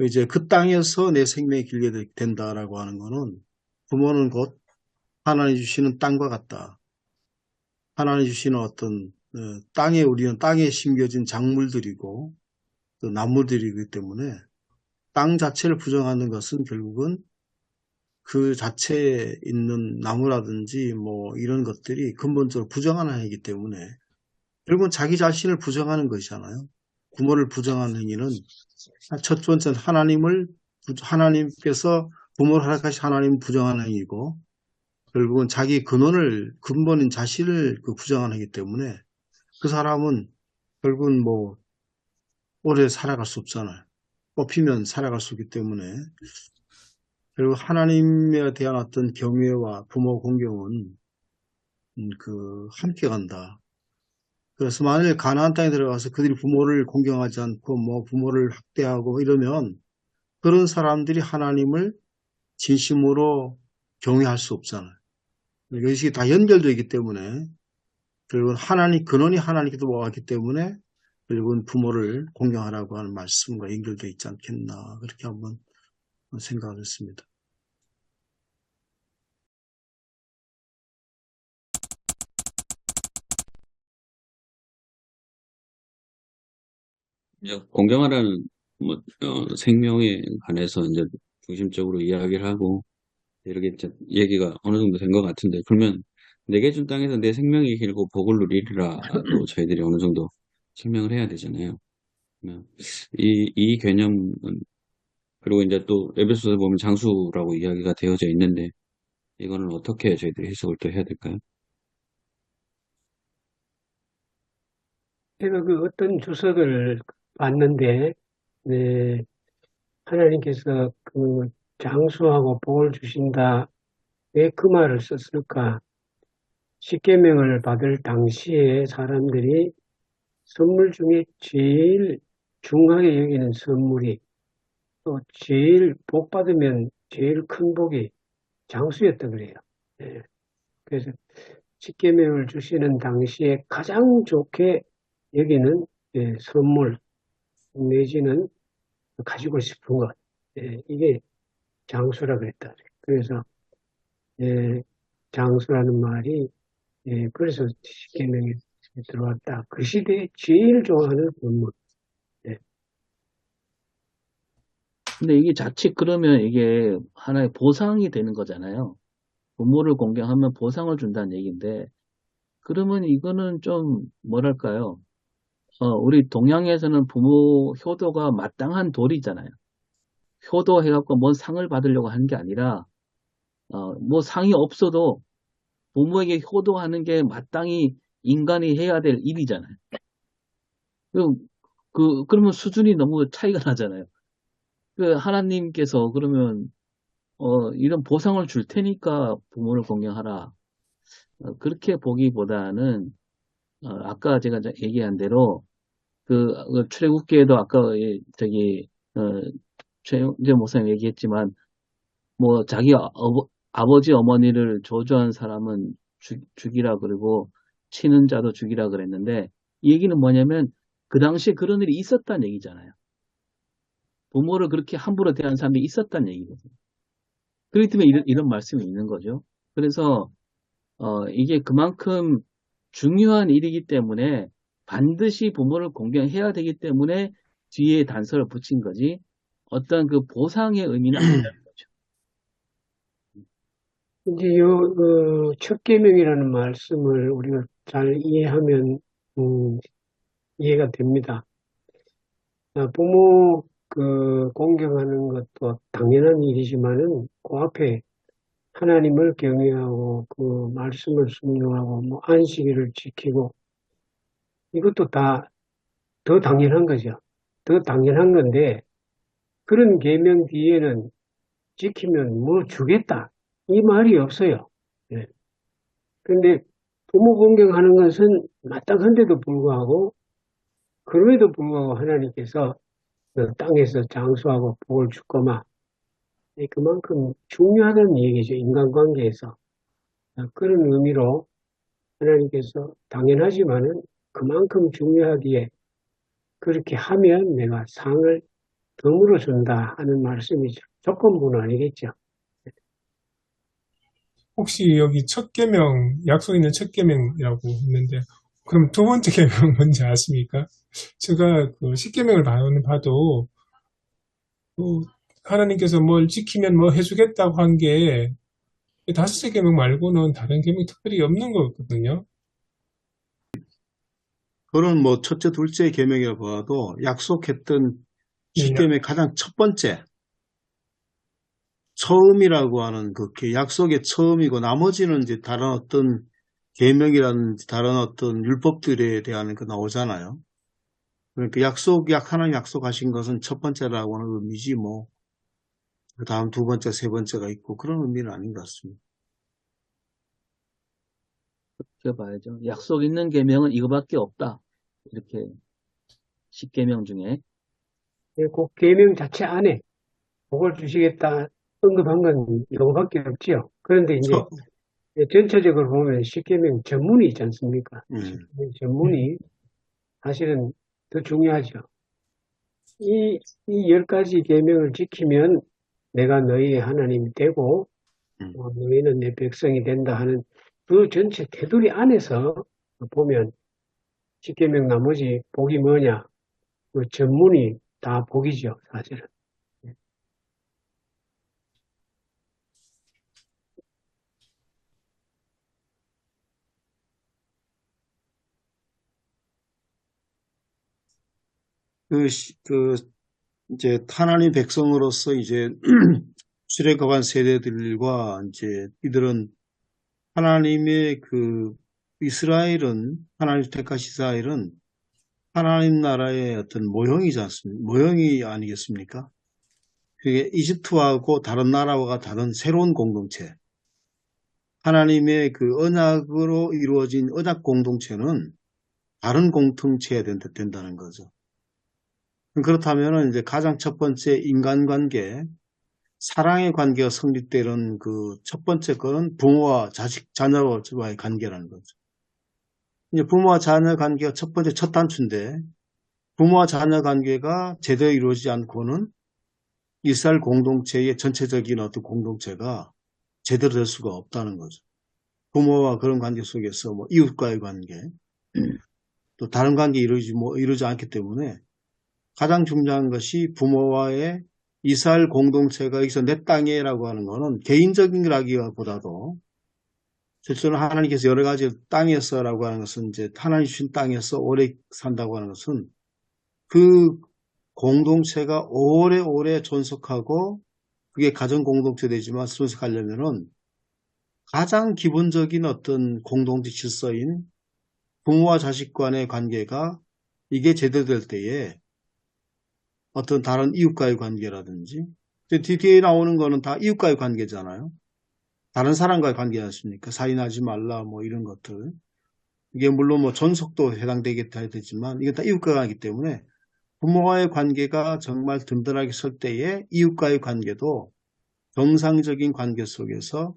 이제 그 땅에서 내 생명이 길게 된다라고 하는 거는 부모는 곧 하나님 주시는 땅과 같다. 하나님 주시는 어떤 우리는 땅에 심겨진 작물들이고 또 나무들이기 때문에 땅 자체를 부정하는 것은 결국은 그 자체에 있는 나무라든지 뭐 이런 것들이 근본적으로 부정하는 행위이기 때문에 결국은 자기 자신을 부정하는 것이잖아요. 부모를 부정하는 행위는 첫 번째는 하나님께서 부모를 허락하신 하나님을 부정하는 행위고 결국은 자기 근본인 자신을 부정하는 행위이기 때문에 그 사람은 결국은 뭐 오래 살아갈 수 없잖아요. 뽑히면 살아갈 수 없기 때문에 결국 하나님에 대한 어떤 경외와 부모 공경은 함께 간다. 그래서 만일 가나안 땅에 들어가서 그들이 부모를 공경하지 않고 뭐 부모를 학대하고 이러면 그런 사람들이 하나님을 진심으로 경외할 수 없잖아요. 이것이 다 연결되어 있기 때문에 결국은 근원이 하나님께서 왔기 때문에 결국은 부모를 공경하라고 하는 말씀과 연결되어 있지 않겠나 그렇게 한번 생각을 했습니다. 이제 공경하라는 생명에 관해서 이제 중심적으로 이야기를 하고 이렇게 이제 얘기가 어느 정도 된 것 같은데 그러면 내게 준 땅에서 내 생명이 길고 복을 누리리라도 저희들이 어느 정도 설명을 해야 되잖아요. 이 개념은 그리고 이제 또 에베소서에 보면 장수라고 이야기가 되어져 있는데 이거는 어떻게 저희들이 해석을 또 해야 될까요? 제가 그 어떤 주석을 봤는데, 네, 하나님께서 그 장수하고 복을 주신다. 왜 그 말을 썼을까? 십계명을 받을 당시에 사람들이 선물 중에 제일 중하게 여기는 선물이 또 제일 복 받으면 제일 큰 복이 장수였다 그래요. 예. 그래서 십계명을 주시는 당시에 가장 좋게 여기는 선물 내지는 가지고 싶은 것 이게 장수라 그랬다. 그래서 장수라는 말이 그래서 십계명에 들어왔다. 그 시대에 제일 좋아하는 선물. 근데 이게 자칫 그러면 이게 하나의 보상이 되는 거잖아요. 부모를 공경하면 보상을 준다는 얘기인데, 그러면 이거는 좀 뭐랄까요? 우리 동양에서는 부모 효도가 마땅한 도리잖아요. 효도해갖고 뭔 상을 받으려고 하는 게 아니라, 뭐 상이 없어도 부모에게 효도하는 게 마땅히 인간이 해야 될 일이잖아요. 그러면 수준이 너무 차이가 나잖아요. 하나님께서 그러면, 이런 보상을 줄 테니까 부모를 공경하라. 그렇게 보기보다는, 아까 제가 얘기한 대로, 출애굽기에도 아까, 최영재 목사님 얘기했지만, 뭐, 자기 아버지 어머니를 저주한 사람은 죽이라 그러고, 치는 자도 죽이라 그랬는데, 이 얘기는 뭐냐면 그 당시에 그런 일이 있었다는 얘기잖아요. 부모를 그렇게 함부로 대한 사람이 있었다는 얘기거든요. 그렇기 때문에 이런 말씀이 있는 거죠. 그래서 이게 그만큼 중요한 일이기 때문에 반드시 부모를 공경해야 되기 때문에 뒤에 단서를 붙인 거지 어떤 그 보상의 의미는 아니라는 거죠. 이제 첫 계명이라는 말씀을 우리가 잘 이해하면, 이해가 됩니다. 부모 공경하는 것도 당연한 일이지만은 그 앞에 하나님을 경외하고 그 말씀을 순종하고 뭐 안식일을 지키고 이것도 다 더 당연한 거죠. 더 당연한 건데 그런 계명 뒤에는 지키면 뭐 주겠다 이 말이 없어요. 예. 근데 부모 공경하는 것은 마땅한데도 불구하고 그럼에도 불구하고 하나님께서 그 땅에서 장수하고 복을 주거마 그만큼 중요하다는 얘기죠. 인간관계에서. 그런 의미로 하나님께서 당연하지만은 그만큼 중요하기에 그렇게 하면 내가 상을 덤으로 준다 하는 말씀이죠. 조건부는 아니겠죠. 혹시 여기 첫 계명, 약속 있는 첫 계명이라고 했는데, 그럼 두 번째 계명 뭔지 아십니까? 제가 그 십계명을 봐도, 그 하나님께서 뭘 지키면 뭐 해주겠다고 한 게, 다섯째 계명 말고는 다른 계명이 특별히 없는 것 같거든요. 그런 뭐 첫째, 둘째 계명이라 봐도 약속했던 예, 십계명의 가장 첫 번째, 처음이라고 하는 그 약속의 처음이고 나머지는 이제 다른 어떤 계명이라든지 다른 어떤 율법들에 대한 그 나오잖아요. 그러니까 하나님 약속하신 것은 첫 번째라고 하는 의미지 뭐, 그 다음 두 번째, 세 번째가 있고 그런 의미는 아닌 것 같습니다. 그렇게 봐야죠. 약속 있는 계명은 이거밖에 없다. 이렇게 십계명 중에. 그 계명 자체 안에 복을 주시겠다 언급한 건 이거밖에 없지요. 그런데 이제 전체적으로 보면 십계명 전문이 있지 않습니까? 십계명 전문이 사실은 더 중요하죠. 이 10가지 계명을 지키면 내가 너희의 하나님이 되고 너희는 내 백성이 된다 하는 그 전체 테두리 안에서 보면 십계명 나머지 복이 뭐냐? 그 전문이 다 복이죠, 사실은. 이제 하나님 백성으로서 이제 출애굽한 세대들과 이제 이들은 하나님의 하나님 택하신 이스라엘은 하나님 나라의 어떤 모형이지 않습니까? 모형이 아니겠습니까? 그게 이집트하고 다른 나라와 다른 새로운 공동체. 하나님의 그 언약으로 이루어진 언약 공동체는 다른 공동체가 된다는 거죠. 그렇다면 이제 가장 첫 번째 인간관계, 사랑의 관계가 성립되는 그 첫 번째 거는 부모와 자녀와의 관계라는 거죠. 이제 부모와 자녀 관계가 첫 번째 첫 단추인데 부모와 자녀 관계가 제대로 이루어지지 않고는 이스라엘 공동체의 전체적인 어떤 공동체가 제대로 될 수가 없다는 거죠. 부모와 그런 관계 속에서 뭐 이웃과의 관계, 또 다른 관계 이루지 않기 때문에 가장 중요한 것이 부모와의 이스라엘 공동체가 여기서 내 땅에라고 하는 것은 개인적인 거라기보다도 실제로 하나님께서 여러 가지 땅에서라고 하는 것은 이제 하나님 주신 땅에서 오래 산다고 하는 것은 그 공동체가 오래오래 존속하고 그게 가정 공동체 되지만 존속하려면은 가장 기본적인 어떤 공동체 질서인 부모와 자식 간의 관계가 이게 제대로 될 때에 어떤 다른 이웃과의 관계라든지 뒤에 나오는 거는 다 이웃과의 관계잖아요. 다른 사람과의 관계지 않습니까? 살인하지 말라 뭐 이런 것들. 이게 물론 뭐 존속도 해당되겠다 되지만 이게 다 이웃과의 관계이기 때문에 부모와의 관계가 정말 든든하게 설 때에 이웃과의 관계도 정상적인 관계 속에서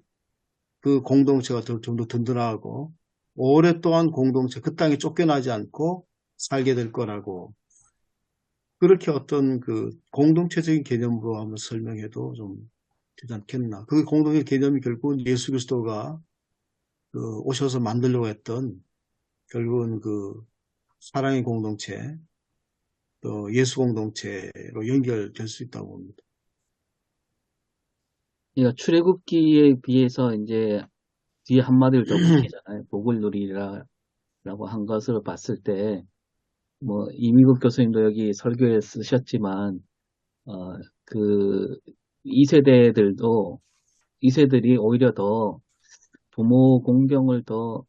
그 공동체가 좀 더 든든하고 오랫동안 공동체 그 땅에 쫓겨나지 않고 살게 될 거라고 그렇게 어떤 그 공동체적인 개념으로 한번 설명해도 좀 되지 않겠나. 그 공동체 개념이 결국은 예수 그리스도가 그 오셔서 만들려고 했던 결국은 그 사랑의 공동체, 또 예수 공동체로 연결될 수 있다고 봅니다. 그러니까 출애굽기에 비해서 이제 뒤에 한마디를 더 붙이잖아요. 복을 누리라라고 한 것을 봤을 때, 뭐 이미국 교수님도 여기 설교에 쓰셨지만, 그 2세들이 오히려 더 부모 공경을 더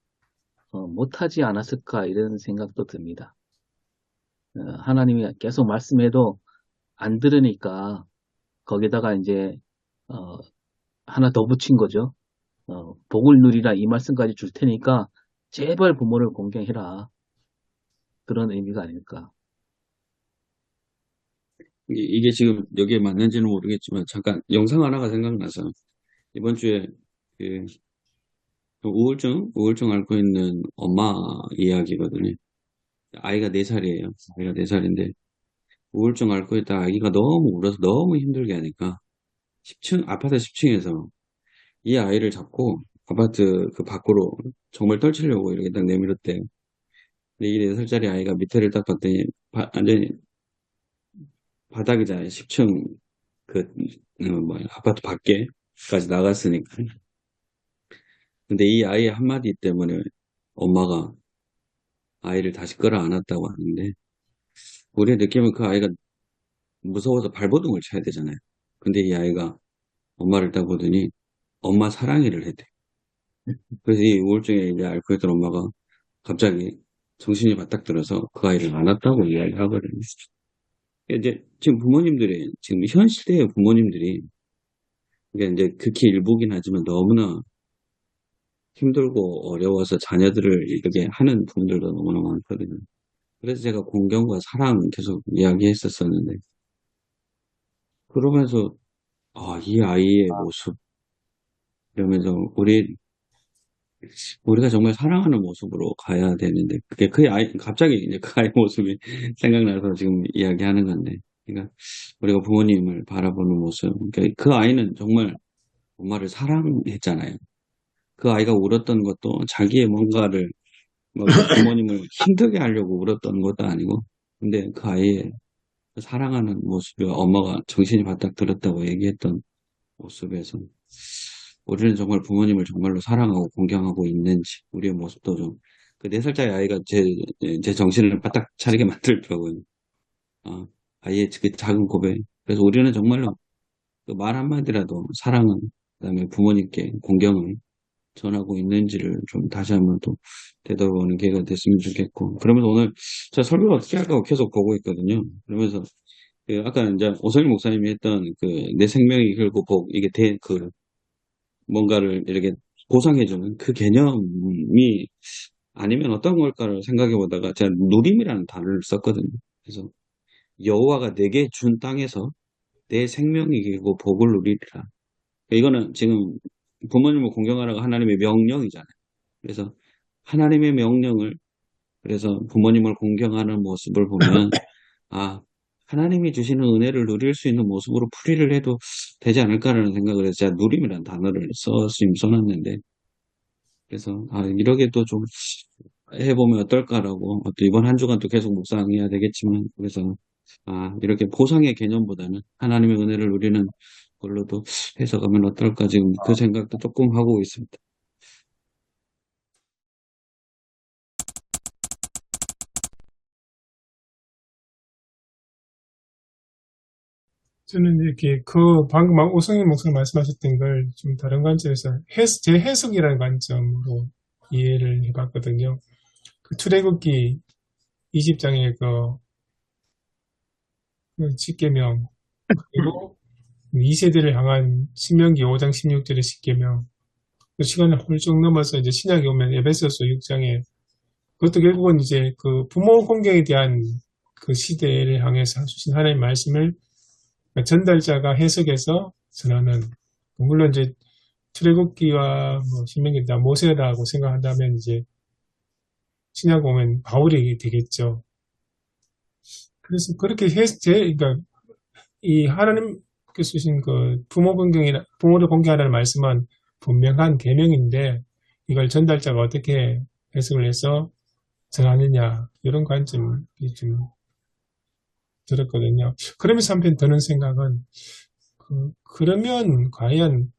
못하지 않았을까 이런 생각도 듭니다. 하나님이 계속 말씀해도 안 들으니까 거기다가 이제 하나 더 붙인 거죠. 복을 누리라 이 말씀까지 줄 테니까 제발 부모를 공경해라. 그런 의미가 아닐까. 이게 지금 여기에 맞는지는 모르겠지만 잠깐 영상 하나가 생각나서 이번 주에 그 우울증 앓고 있는 엄마 이야기거든요. 아이가 4살이에요. 아이가 4살인데 우울증 앓고 있다 아기가 너무 울어서 너무 힘들게 하니까 아파트 10층에서 이 아이를 잡고 아파트 그 밖으로 정말 떨치려고 이렇게 딱 내밀었대요. 근데 이 4살짜리 아이가 밑에를 딱 봤더니 완전히 바닥이잖아요. 10층 아파트 밖에까지 나갔으니까. 근데 이 아이의 한마디 때문에 엄마가 아이를 다시 끌어안았다고 하는데 우리의 느낌은 그 아이가 무서워서 발버둥을 쳐야 되잖아요. 근데 이 아이가 엄마를 딱 보더니 엄마 사랑해를 했대. 그래서 이 우울증에 이제 앓고 있던 엄마가 갑자기 정신이 바짝 들어서 그 아이를 안았다고 이야기하거든요. 이제 지금 부모님들이 지금 현 시대의 부모님들이 이게 이제 극히 일부긴 하지만 너무나 힘들고 어려워서 자녀들을 이렇게 하는 부분들도 너무나 많거든요. 그래서 제가 공경과 사랑 계속 이야기했었었는데 그러면서 이 아이의 모습 이러면서 우리가 정말 사랑하는 모습으로 가야 되는데 그게 그 아이 갑자기 이제 그 아이 모습이 생각나서 지금 이야기하는 건데 그러니까 우리가 부모님을 바라보는 모습 그러니까 그 아이는 정말 엄마를 사랑했잖아요. 그 아이가 울었던 것도 자기의 뭔가를 부모님을 힘들게 하려고 울었던 것도 아니고 근데 그 아이의 사랑하는 모습이 엄마가 정신이 바짝 들었다고 얘기했던 모습에서 우리는 정말 부모님을 정말로 사랑하고 공경하고 있는지 우리의 모습도 좀 그 4살짜리 아이가 제 정신을 바짝 차리게 만들더라고요. 아이의 그 작은 고백. 그래서 우리는 정말로 그 말 한마디라도 사랑은 그다음에 부모님께 공경을 전하고 있는지를 좀 다시 한번 또 되돌아보는 기회가 됐으면 좋겠고 그러면서 오늘 제가 설교를 어떻게 할까 계속 보고 있거든요. 그러면서 아까 이제 오성일 목사님이 했던 그 내 생명이 길고 복 이게 뭔가를 이렇게 보상해주는 그 개념이 아니면 어떤 걸까를 생각해 보다가 제가 누림이라는 단어를 썼거든요. 그래서 여호와가 내게 준 땅에서 내 생명이 길고 복을 누리리라. 이거는 지금 부모님을 공경하라고 하나님의 명령이잖아요. 그래서 하나님의 명령을 그래서 부모님을 공경하는 모습을 보면 하나님이 주시는 은혜를 누릴 수 있는 모습으로 풀이를 해도 되지 않을까라는 생각을 해서 제가 누림이라는 단어를 써놨는데 그래서 이렇게 또 좀 해보면 어떨까라고 또 이번 한 주간 또 계속 묵상해야 되겠지만 그래서 이렇게 보상의 개념보다는 하나님의 은혜를 누리는 걸로도 해석하면 어떨까 지금 그 생각도 조금 하고 있습니다. 저는 이렇게 방금 오성인 목사님 말씀하셨던 걸 좀 다른 관점에서 제 해석이라는 관점으로 이해를 해봤거든요. 그 출애굽기 20장의 그 10계명 그리고 2세대를 향한 신명기 5장 16절의 10계명 그 시간을 훌쩍 넘어서 이제 신약에 오면 에베소서 6장에 그것도 결국은 이제 그 부모 공경에 대한 그 시대를 향해서 주신 하나님의 말씀을 전달자가 해석해서 전하는 물론 이제 출애굽기와 신명기다 모세라고 생각한다면 이제 신약 오면 바울이 되겠죠. 그래서 그렇게 그러니까 이 하나님께서 주신 그 부모를 공경하라는 말씀은 분명한 계명인데 이걸 전달자가 어떻게 해석을 해서 전하느냐 이런 관점이 좀 들었거든요. 그러면서 한편 드는 생각은 그러면 과연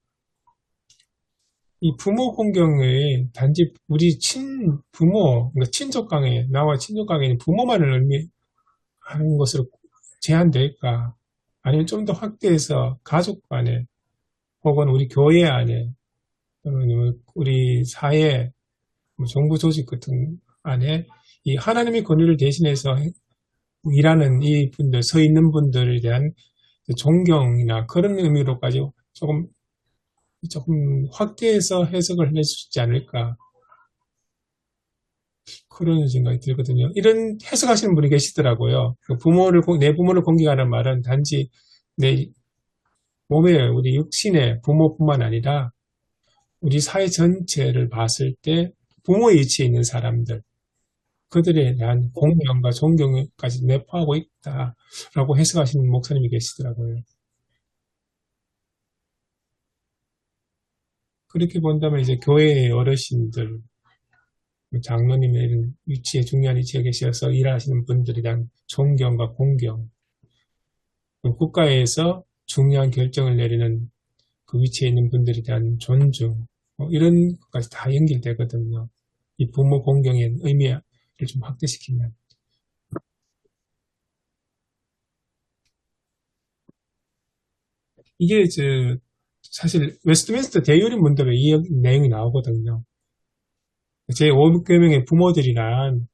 이 부모 공경에 단지 우리 부모, 그러니까 친족 관계, 나와 친족 관계는 부모만을 의미하는 것으로 제한될까? 아니면 좀 더 확대해서 가족 간에, 혹은 우리 교회 안에, 또는 우리 사회, 뭐 정부 조직 같은 안에 이 하나님의 권위를 대신해서 일하는 이 분들, 서 있는 분들에 대한 존경이나 그런 의미로까지 조금 확대해서 해석을 할 수 있지 않을까. 그런 생각이 들거든요. 이런 해석하시는 분이 계시더라고요. 내 부모를 공경하는 말은 단지 내 몸의, 우리 육신의 부모뿐만 아니라 우리 사회 전체를 봤을 때 부모의 위치에 있는 사람들, 그들에 대한 공경과 존경까지 내포하고 있다라고 해석하시는 목사님이 계시더라고요. 그렇게 본다면 이제 교회의 어르신들, 장로님의 이런 위치에 중요한 위치에 계셔서 일하시는 분들에 대한 존경과 공경, 국가에서 중요한 결정을 내리는 그 위치에 있는 분들에 대한 존중, 이런 것까지 다 연결되거든요. 이 부모 공경의 의미를 좀 확대시키면. 이게 사실 웨스트민스터 대유리 문답에 이 내용이 나오거든요. 제5계명의 부모들이란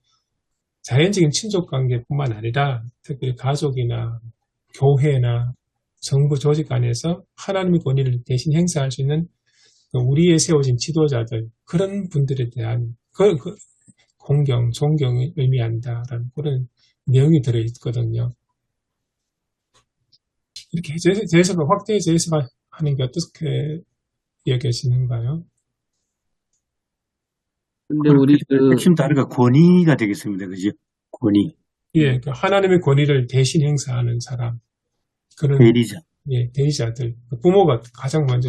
자연적인 친족 관계뿐만 아니라 특히 가족이나 교회나 정부 조직 안에서 하나님의 권위를 대신 행사할 수 있는 우리의 세워진 지도자들, 그런 분들에 대한 공경, 존경을 의미한다라는 그런 내용이 들어있거든요. 이렇게 재해석을 확대해서 해석하는 게 어떻게 여겨지는가요? 근데 우리 핵심 단어가 권위가 되겠습니다. 그죠? 권위. 예, 하나님의 권위를 대신 행사하는 사람, 그런 대리자. 예, 대리자들, 부모가 가장 먼저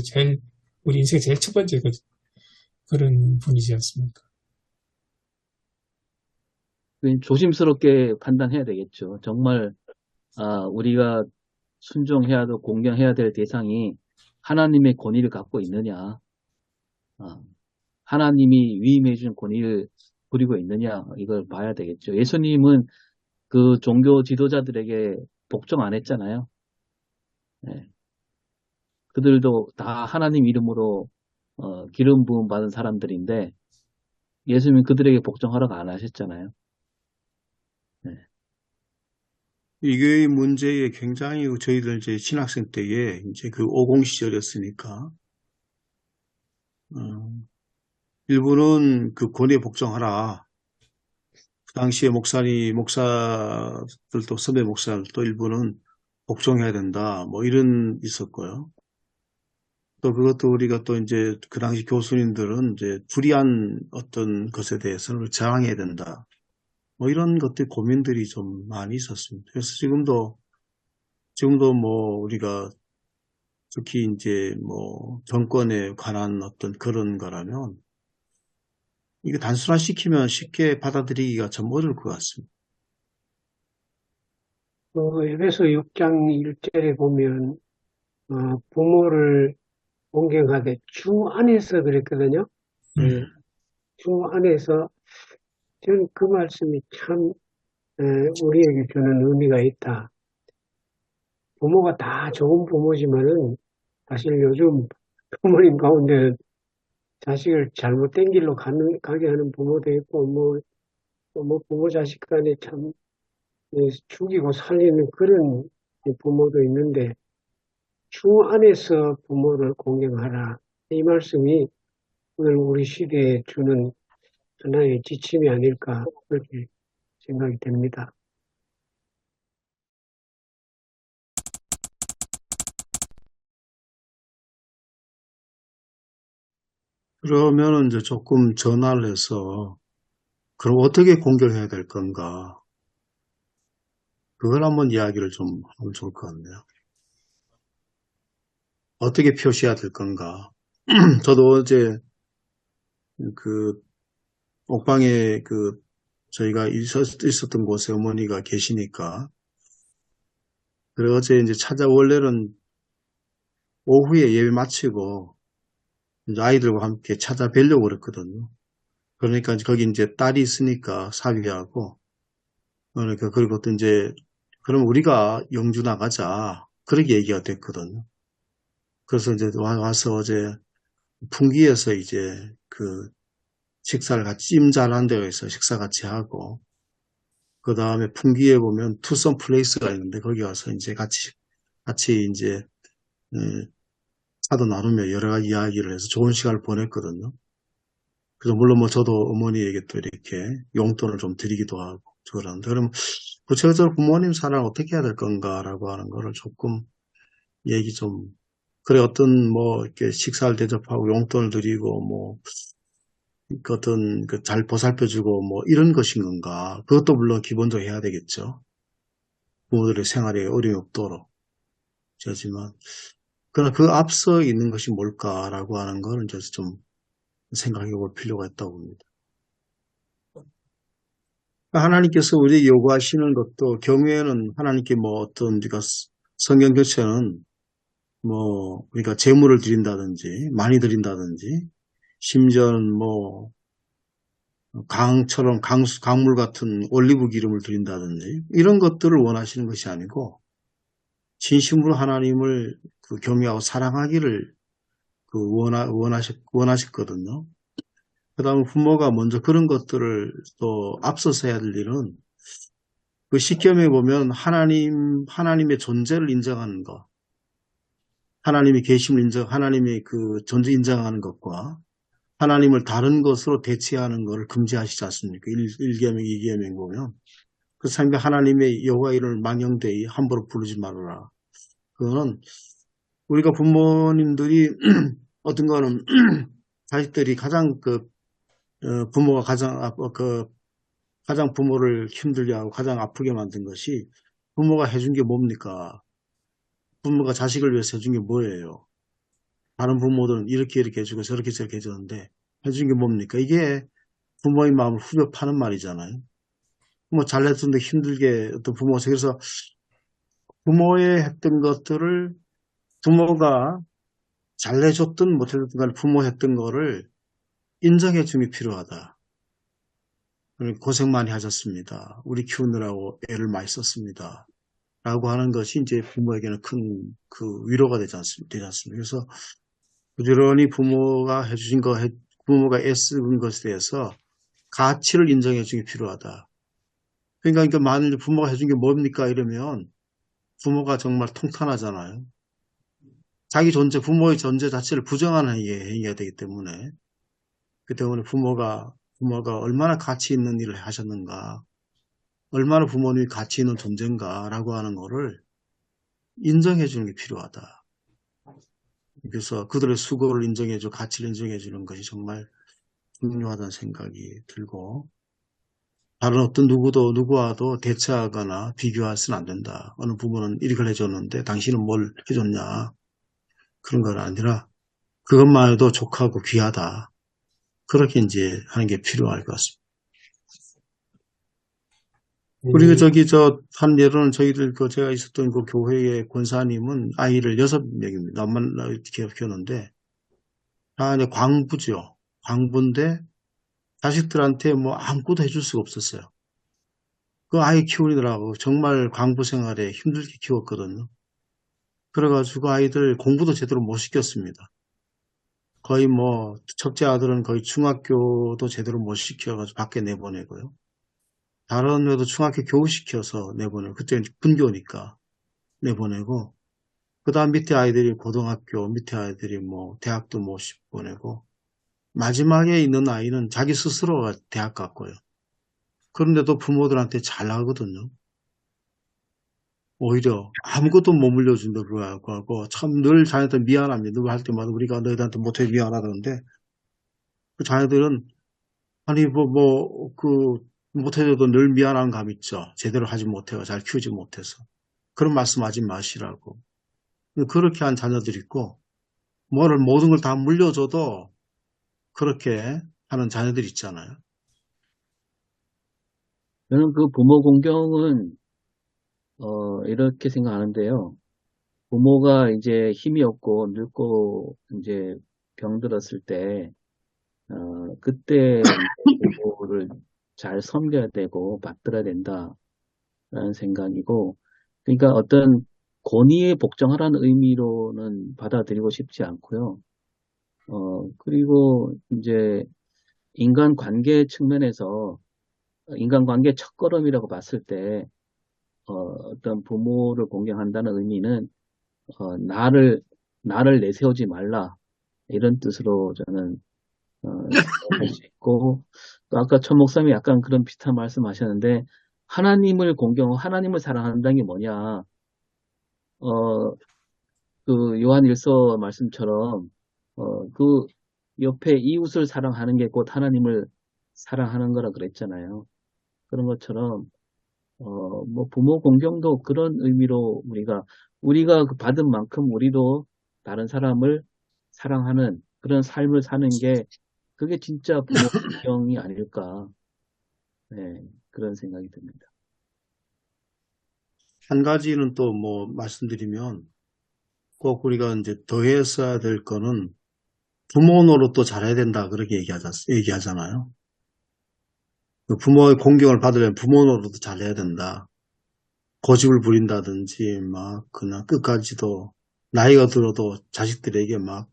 우리 인생의 제일 첫 번째 그런 분이지 않습니까? 조심스럽게 판단해야 되겠죠. 정말 우리가 순종해야 하고 공경해야 될 대상이 하나님의 권위를 갖고 있느냐, 하나님이 위임해 준 권위를 부리고 있느냐, 이걸 봐야 되겠죠. 예수님은 그 종교 지도자들에게 복종 안 했잖아요. 네. 그들도 다 하나님 이름으로 기름 부음 받은 사람들인데 예수님은 그들에게 복종하라고 안 하셨잖아요. 네. 이게 문제에 굉장히 저희들 이제 신학생 때에 이제 그 오공 시절이었으니까, 일부는 그 권위에 복종하라. 그 당시에 목사들도, 선배 목사들도 일부는 복종해야 된다. 뭐 이런 있었고요. 또 그것도 우리가 또 이제 그 당시 교수님들은 이제 불의한 어떤 것에 대해서는 저항해야 된다. 뭐 이런 것들 고민들이 좀 많이 있었습니다. 그래서 지금도 뭐 우리가 특히 이제 뭐 정권에 관한 어떤 그런 거라면 이게 단순화시키면 쉽게 받아들이기가 좀 어려울 것 같습니다. 에베소 6장 1절에 보면 부모를 공경하되 주 안에서 그랬거든요. 네, 주 안에서 저는 그 말씀이 참 우리에게 주는 의미가 있다. 부모가 다 좋은 부모지만은 사실 요즘 부모님 가운데는 자식을 잘못된 길로 가게 하는 부모도 있고 뭐 부모 자식 간에 참 죽이고 살리는 그런 부모도 있는데 주 안에서 부모를 공경하라. 이 말씀이 오늘 우리 시대에 주는 하나의 지침이 아닐까 그렇게 생각이 됩니다. 그러면은 이제 조금 전화를 해서 그럼 어떻게 공격해야 될 건가? 그걸 한번 이야기를 좀 하면 좋을 것 같네요. 어떻게 표시해야 될 건가. 저도 어제 그 옥방에 저희가 있었던 곳에 어머니가 계시니까 그래 어제 이제 원래는 오후에 예배 마치고 이제 아이들과 함께 찾아뵈려고 그랬거든요. 그러니까 이제 거기 이제 딸이 있으니까 사위하고 그러니까 그리고 또 이제 그럼 우리가 영주 나가자 그렇게 얘기가 됐거든요. 그래서 이제 와서 어제 풍기에서 이제 식사를 같이 찜 잘하는 데가 있어 식사 같이 하고 그 다음에 풍기에 보면 투썸 플레이스가 있는데 거기 가서 이제 같이 이제 차도 나누며 여러 가지 이야기를 해서 좋은 시간을 보냈거든요. 그래서 물론 뭐 저도 어머니에게 또 이렇게 용돈을 좀 드리기도 하고 그러는데 그럼 구체적으로 부모님 사랑 어떻게 해야 될 건가라고 하는 거를 조금 얘기 좀 그래 어떤 뭐 이렇게 식사를 대접하고 용돈을 드리고 뭐 어떤 잘 보살펴주고 뭐 이런 것인 건가 그것도 물론 기본적으로 해야 되겠죠. 부모들의 생활에 어려움이 없도록 하지만 그러나 그 앞서 있는 것이 뭘까라고 하는 거는 이제 좀 생각해 볼 필요가 있다고 봅니다. 하나님께서 우리에게 요구하시는 것도 경우에는 하나님께 뭐 어떤 우리가 성경 교체는 뭐 우리가 재물을 드린다든지 많이 드린다든지 심지어는 뭐 강처럼 강물 같은 올리브 기름을 드린다든지 이런 것들을 원하시는 것이 아니고 진심으로 하나님을 경외하고 사랑하기를 원하셨거든요. 그 다음에 부모가 먼저 그런 것들을 또 앞서서 해야 될 일은 그 시점에 보면 하나님의 존재를 인정하는 것, 하나님의 계심을 하나님의 그 존재 인정하는 것과 하나님을 다른 것으로 대체하는 것을 금지하시지 않습니까? 1계명, 2계명 보면. 그래서 하나님의 여호와 이름을 망령되이 함부로 부르지 말아라. 그거는 우리가 부모님들이 어떤 거는 자식들이 가장 부모가 가장 부모를 힘들게 하고 가장 아프게 만든 것이 부모가 해준 게 뭡니까? 부모가 자식을 위해서 해준 게 뭐예요? 다른 부모들은 이렇게 해주고 저렇게 해주는데 해준 게 뭡니까? 이게 부모의 마음을 후벼 파는 말이잖아요. 뭐 잘해줬는데 힘들게 어떤 부모가 그래서 부모의 했던 것들을 부모가 잘해줬든 못해줬든 간에 부모 했던 거를 인정해 줌이 필요하다. 고생 많이 하셨습니다. 우리 키우느라고 애를 많이 썼습니다. 라고 하는 것이 이제 부모에게는 큰 위로가 되지 않습니까? 그래서 부지런히 부모가 해주신 거, 부모가 애쓴 것에 대해서 가치를 인정해 주기 필요하다. 그러니까 만일 부모가 해준 게 뭡니까? 이러면 부모가 정말 통탄하잖아요. 자기 존재, 부모의 존재 자체를 부정하는 행위가 되기 때문에 그 때문에 부모가 얼마나 가치 있는 일을 하셨는가, 얼마나 부모님이 가치 있는 존재인가라고 하는 거를 인정해 주는 게 필요하다. 그래서 그들의 수고를 인정해주고 가치를 인정해 주는 것이 정말 중요하다는 생각이 들고 다른 어떤 누구와도 대체하거나 비교해서는 안 된다. 어느 부모는 이걸 해줬는데 당신은 뭘 해줬냐. 그런 건 아니라 그것만 해도 족하고 귀하다. 그렇게 이제 하는 게 필요할 것 같습니다. 그리고 한 예로는 저희들 제가 있었던 그 교회의 권사님은 아이를 6명입니다. 남만 키웠는데 다 이제 광부죠. 광부인데 자식들한테 뭐 아무것도 해줄 수가 없었어요. 그 아이 키우느라고 정말 광부 생활에 힘들게 키웠거든요. 그래가지고 아이들 공부도 제대로 못 시켰습니다. 거의 뭐 첫째 아들은 거의 중학교도 제대로 못 시켜가지고 밖에 내보내고요. 다른 애도 중학교 겨우 시켜서 내보내고 그때는 분교니까 내보내고 그 다음 밑에 아이들이 고등학교 밑에 아이들이 뭐 대학도 못 보내고 마지막에 있는 아이는 자기 스스로가 대학 갔고요. 그런데도 부모들한테 잘 나가거든요. 오히려 아무것도 못 물려준다고 하고 참 늘 자녀들 미안합니다. 늘 할 때마다 우리가 너희들한테 못해 미안하다는데 그 자녀들은 아니 못해줘도 늘 미안한 감 있죠. 제대로 하지 못해가 잘 키우지 못해서. 그런 말씀하지 마시라고. 그렇게 한 자녀들이 있고, 모든 걸 다 물려줘도 그렇게 하는 자녀들이 있잖아요. 저는 그 부모 공경은, 이렇게 생각하는데요. 부모가 이제 힘이 없고 늙고 이제 병들었을 때, 그때 이제 부모를 잘 섬겨야 되고 받들어야 된다라는 생각이고, 그러니까 어떤 권위에 복종하라는 의미로는 받아들이고 싶지 않고요. 그리고 이제 인간관계 측면에서 인간관계 첫걸음이라고 봤을 때, 어떤 부모를 공경한다는 의미는, 나를 내세우지 말라. 이런 뜻으로 저는, 할 수 있고, 또 아까 천 목사님이 약간 그런 비슷한 말씀 하셨는데, 하나님을 사랑한다는 게 뭐냐. 그 요한일서 말씀처럼, 그 옆에 이웃을 사랑하는 게 곧 하나님을 사랑하는 거라 그랬잖아요. 그런 것처럼, 뭐 부모 공경도 그런 의미로 우리가 그 받은 만큼 우리도 다른 사람을 사랑하는 그런 삶을 사는 게 그게 진짜 부모 공경이 아닐까. 네, 그런 생각이 듭니다. 한 가지는 또 뭐 말씀드리면 꼭 우리가 이제 더했어야 될 거는 부모 노릇도 잘해야 된다. 그렇게 얘기하잖아요. 그 부모의 공경을 받으려면 부모 노릇도 잘해야 된다. 고집을 부린다든지 막 그냥 끝까지도 나이가 들어도 자식들에게 막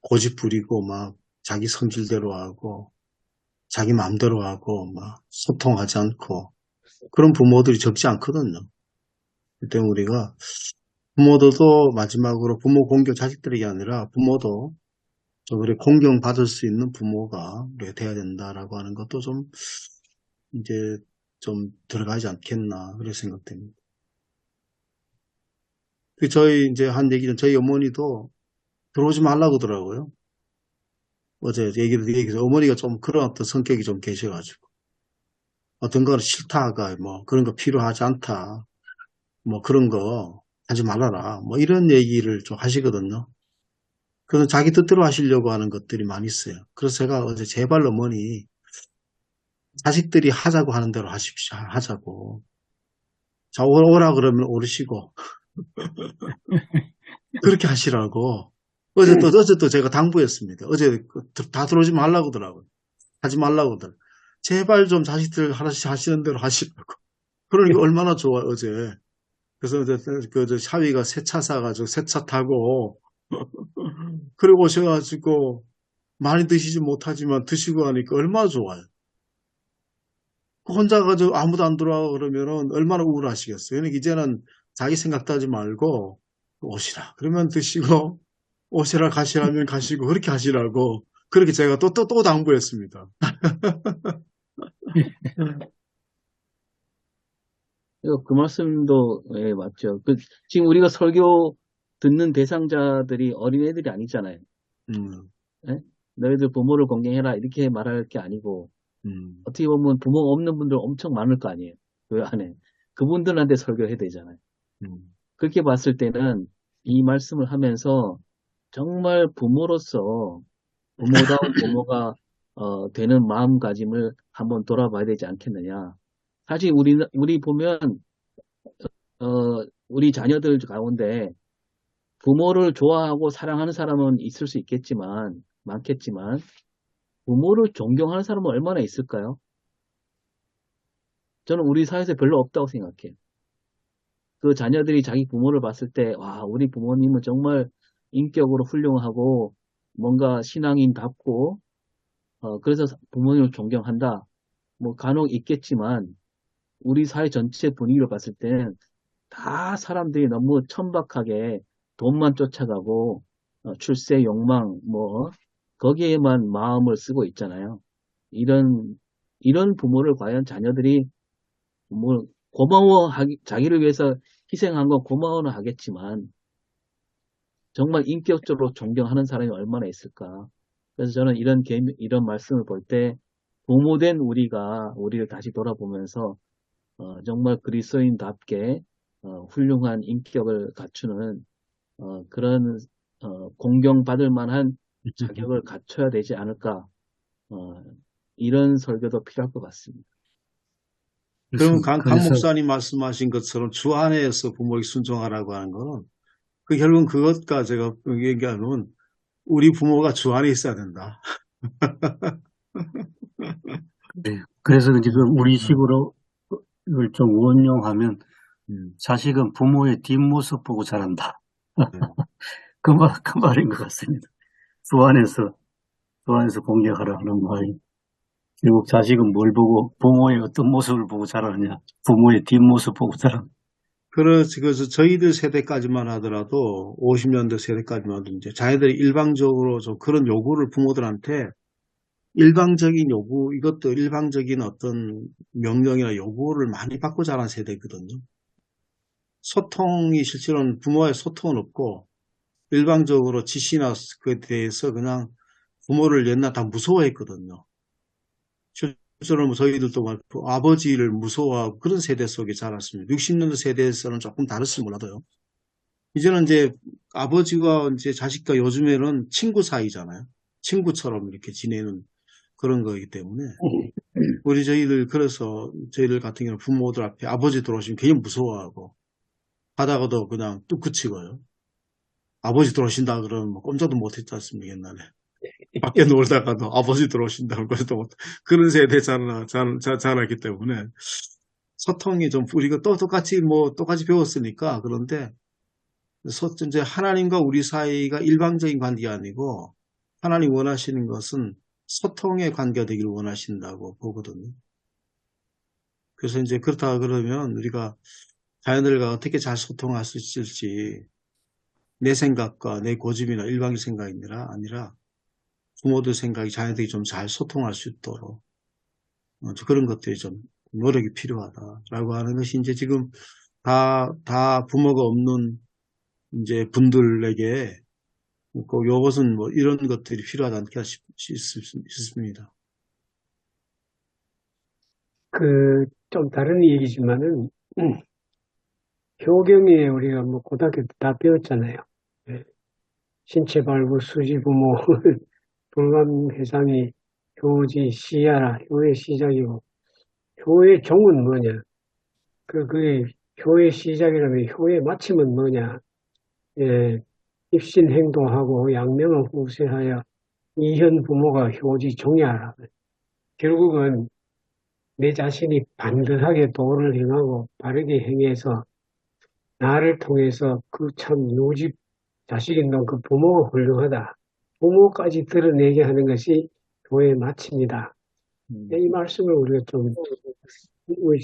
고집 부리고 막 자기 성질대로 하고 자기 마음대로 하고 막 소통하지 않고 그런 부모들이 적지 않거든요. 그 때문에 우리가 부모들도 마지막으로 부모 공경 자식들에게 아니라 부모도 좀 그래 공경받을 수 있는 부모가 우리가 돼야 된다라고 하는 것도 좀 이제 좀 들어가지 않겠나 그렇게 생각됩니다. 저희 이제 한 얘기는 저희 어머니도 들어오지 말라고 하더라고요. 어제 얘기해서 어머니가 좀 그런 어떤 성격이 좀 계셔가지고 어떤 거는 싫다가 뭐 그런 거 필요하지 않다 뭐 그런 거 하지 말아라 뭐 이런 얘기를 좀 하시거든요. 그래서 자기 뜻대로 하시려고 하는 것들이 많이 있어요. 그래서 제가 어제 제발 어머니 자식들이 하자고 하는 대로 하십시오. 하자고. 자, 오라 그러면 오르시고 그렇게 하시라고. 어제 또 제가 당부했습니다. 어제 다 들어오지 말라고 하더라고요. 하지 말라고 하더라고요. 제발 좀 자식들 하시는 대로 하시라고. 그러니까 얼마나 좋아, 어제. 그래서 그 샤위가 새 차 사가지고 새 차 타고, 그리고 오셔가지고 많이 드시지 못하지만 드시고 하니까 얼마나 좋아요. 혼자 가지고 아무도 안 들어와 그러면은 얼마나 우울하시겠어요. 그러니까 이제는 자기 생각도 하지 말고 오시라. 그러면 드시고 오시라 가시라면 가시고 그렇게 하시라고 그렇게 제가 또 당부했습니다. 그 말씀도 예, 맞죠. 지금 우리가 설교 듣는 대상자들이 어린애들이 아니잖아요. 예? 너희들 부모를 공경해라 이렇게 말할 게 아니고 어떻게 보면 부모 없는 분들 엄청 많을 거 아니에요. 교회 안에. 그분들한테 설교해야 되잖아요. 그렇게 봤을 때는 이 말씀을 하면서 정말 부모로서 부모다운 부모가 되는 마음가짐을 한번 돌아봐야 되지 않겠느냐. 사실 우리 보면 우리 자녀들 가운데 부모를 좋아하고 사랑하는 사람은 있을 수 많겠지만 부모를 존경하는 사람은 얼마나 있을까요? 저는 우리 사회에서 별로 없다고 생각해요. 그 자녀들이 자기 부모를 봤을 때, 와, 우리 부모님은 정말 인격으로 훌륭하고 뭔가 신앙인답고, 그래서 부모님을 존경한다. 뭐 간혹 있겠지만 우리 사회 전체 분위기를 봤을 때는 다 사람들이 너무 천박하게 돈만 쫓아가고 출세 욕망 뭐 거기에만 마음을 쓰고 있잖아요. 이런 부모를 과연 자녀들이 뭐 자기를 위해서 희생한 건 고마워는 하겠지만 정말 인격적으로 존경하는 사람이 얼마나 있을까. 그래서 저는 이런 말씀을 볼 때 부모된 우리를 다시 돌아보면서 정말 그리스도인답게 훌륭한 인격을 갖추는 그런 공경받을 만한 자격을 갖춰야 되지 않을까. 이런 설교도 필요할 것 같습니다. 그럼 강 그래서 목사님 말씀하신 것처럼 주 안에서 부모에게 순종하라고 하는 거는 결국은 그것과 제가 얘기하는 우리 부모가 주 안에 있어야 된다. 그래서 지금 우리 식으로 이걸 좀 원용하면 자식은 부모의 뒷모습 보고 자란다. 그 말인 것 같습니다. 주 안에서 공격하라 하는 말이. 결국 자식은 뭘 보고, 부모의 어떤 모습을 보고 자라느냐. 부모의 뒷모습 보고 자란다. 그래서 저희들 세대까지만 하더라도 50년대 세대까지만 하도 이제 자녀들이 일방적으로 좀 그런 요구를 부모들한테 일방적인 요구, 이것도 일방적인 어떤 명령이나 요구를 많이 받고 자란 세대거든요. 소통이 실제로는 부모와의 소통은 없고 일방적으로 지시나 그에 대해서 그냥 부모를 옛날 다 무서워했거든요. 실제로 저희들도 아버지를 무서워하고 그런 세대 속에 자랐습니다. 60년대 세대에서는 조금 다를지 몰라도요. 이제는 이제 아버지가 이제 자식과 요즘에는 친구 사이잖아요. 친구처럼 이렇게 지내는 그런 거이기 때문에 그래서 저희들 같은 경우는 부모들 앞에 아버지 들어오시면 괜히 무서워하고 가다가도 그냥 뚝 그치고요. 아버지 들어오신다 그러면 뭐 꼼짝도 못했지 않습니까, 옛날에. 밖에 놀다가도 아버지 들어오신다고 꼼짝도 못. 그런 세대 자랐기 때문에 소통이 좀 우리가 똑같이 배웠으니까. 그런데 이제 하나님과 우리 사이가 일방적인 관계가 아니고 하나님 원하시는 것은 소통의 관계가 되기를 원하신다고 보거든요. 그래서 이제 그렇다 그러면 우리가 자녀들과 어떻게 잘 소통할 수 있을지 내 생각과 내 고집이나 일방적 생각이 아니라 부모들 생각이 자녀들이 좀 잘 소통할 수 있도록 그런 것들이 좀 노력이 필요하다라고 하는 것이 이제 지금 다 부모가 없는 이제 분들에게 꼭 요것은 뭐 이런 것들이 필요하지 않을까 싶습니다. 좀 다른 얘기지만은, 효경에 우리가 뭐 고등학교 때 다 배웠잖아요. 예. 신체 발부, 수지 부모, 불감 회상이 효지, 시야라, 효의 시작이고, 효의 종은 뭐냐? 그게 효의 시작이라면 효의 마침은 뭐냐? 예, 입신 행동하고 양명을 후세하여 이현 부모가 효지 종이하라. 결국은 내 자신이 반듯하게 도를 행하고 바르게 행해서 나를 통해서 그 참 요집 자식인 그 부모가 훌륭하다. 부모까지 드러내게 하는 것이 교회의 마침이다. 이 말씀을 우리가 좀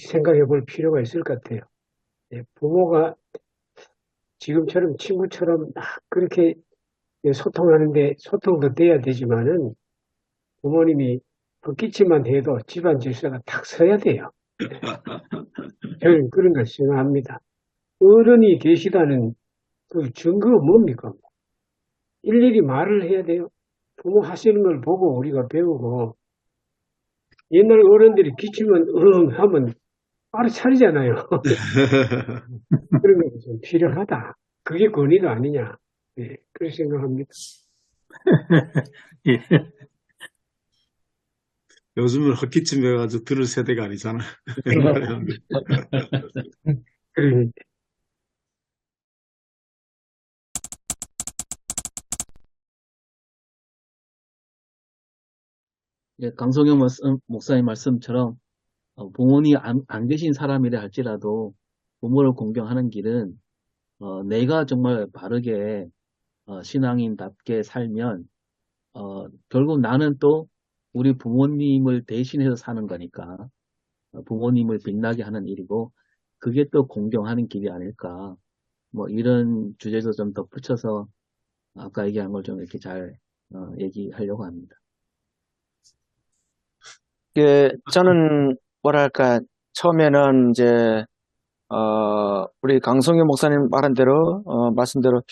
생각해 볼 필요가 있을 것 같아요. 부모가 지금처럼 친구처럼 막 그렇게 소통하는데 소통도 돼야 되지만은 부모님이 헛기침만 해도 집안 질서가 탁 서야 돼요. 저는 그런 걸 생각합니다. 어른이 계시다는 그 증거가 뭡니까? 일일이 말을 해야 돼요. 부모 하시는 걸 보고 우리가 배우고 옛날 어른들이 기침만 하면 알아차리잖아요. 그런 게 좀 필요하다. 그게 권위도 아니냐. 네, 그렇게 생각합니다. 예. 요즘은 헛기침 해가지고 들을 세대가 아니잖아요. 옛날에는. 그러니 예, 강성영 목사님 말씀처럼 부모님이 안 계신 사람이라 할지라도 부모를 공경하는 길은 내가 정말 바르게 신앙인답게 살면 결국 나는 또 우리 부모님을 대신해서 사는 거니까 부모님을 빛나게 하는 일이고 그게 또 공경하는 길이 아닐까. 뭐 이런 주제도 좀 덧붙여서 아까 얘기한 걸 좀 이렇게 잘 얘기하려고 합니다. 저는 뭐랄까 처음에는 이제 우리 강성규 목사님 말한 대로 말씀대로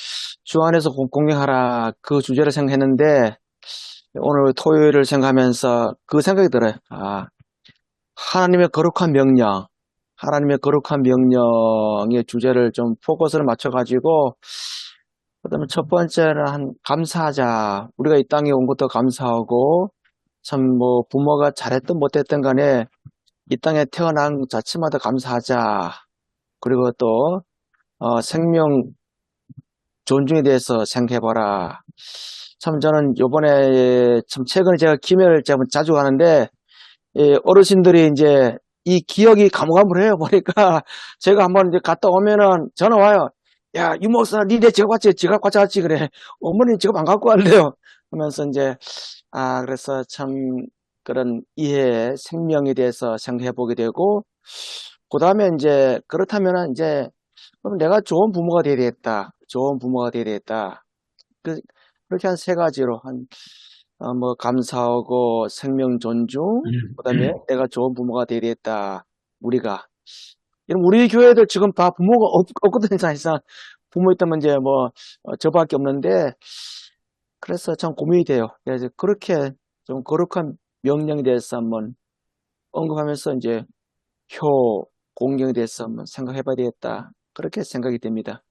주 안에서 공경하라 그 주제를 생각했는데 오늘 토요일을 생각하면서 그 생각이 들어요. 아, 하나님의 거룩한 명령, 하나님의 거룩한 명령의 주제를 좀 포커스를 맞춰가지고, 그다음에 첫 번째는 감사하자. 우리가 이 땅에 온 것도 감사하고, 참 뭐 부모가 잘했든 못했든 간에 이 땅에 태어난 것 자체마다 감사하자. 그리고 또 생명 존중에 대해서 생각해봐라. 참 저는 요번에 참 최근에 제가 김해를 제가 자주 가는데 어르신들이 이제 이 기억이 가물가물해요. 보니까 제가 한번 이제 갔다 오면은 전화 와요. 야, 유 목사, 니네 지갑 왔지? 지갑 가져왔지? 그래. 어머니 지갑 안 갖고 왔래요. 하면서 이제 그래서 참 그런 이해, 생명에 대해서 생각해 보게 되고 그 다음에 이제 그렇다면은 이제 그럼 내가 좋은 부모가 되어야 되겠다. 좋은 부모가 되어야 되겠다. 그렇게 한 세 가지로 뭐 감사하고 생명 존중, 그다음에 내가 좋은 부모가 되어야 되겠다. 우리가 여러분 우리 교회들 지금 다 부모가 없거든요. 사실상 부모 있다면 이제 뭐 저밖에 없는데 그래서 참 고민이 돼요. 그래서 그렇게 좀 거룩한 명령에 대해서 한번 언급하면서 이제 공경에 대해서 한번 생각해봐야 되겠다. 그렇게 생각이 됩니다.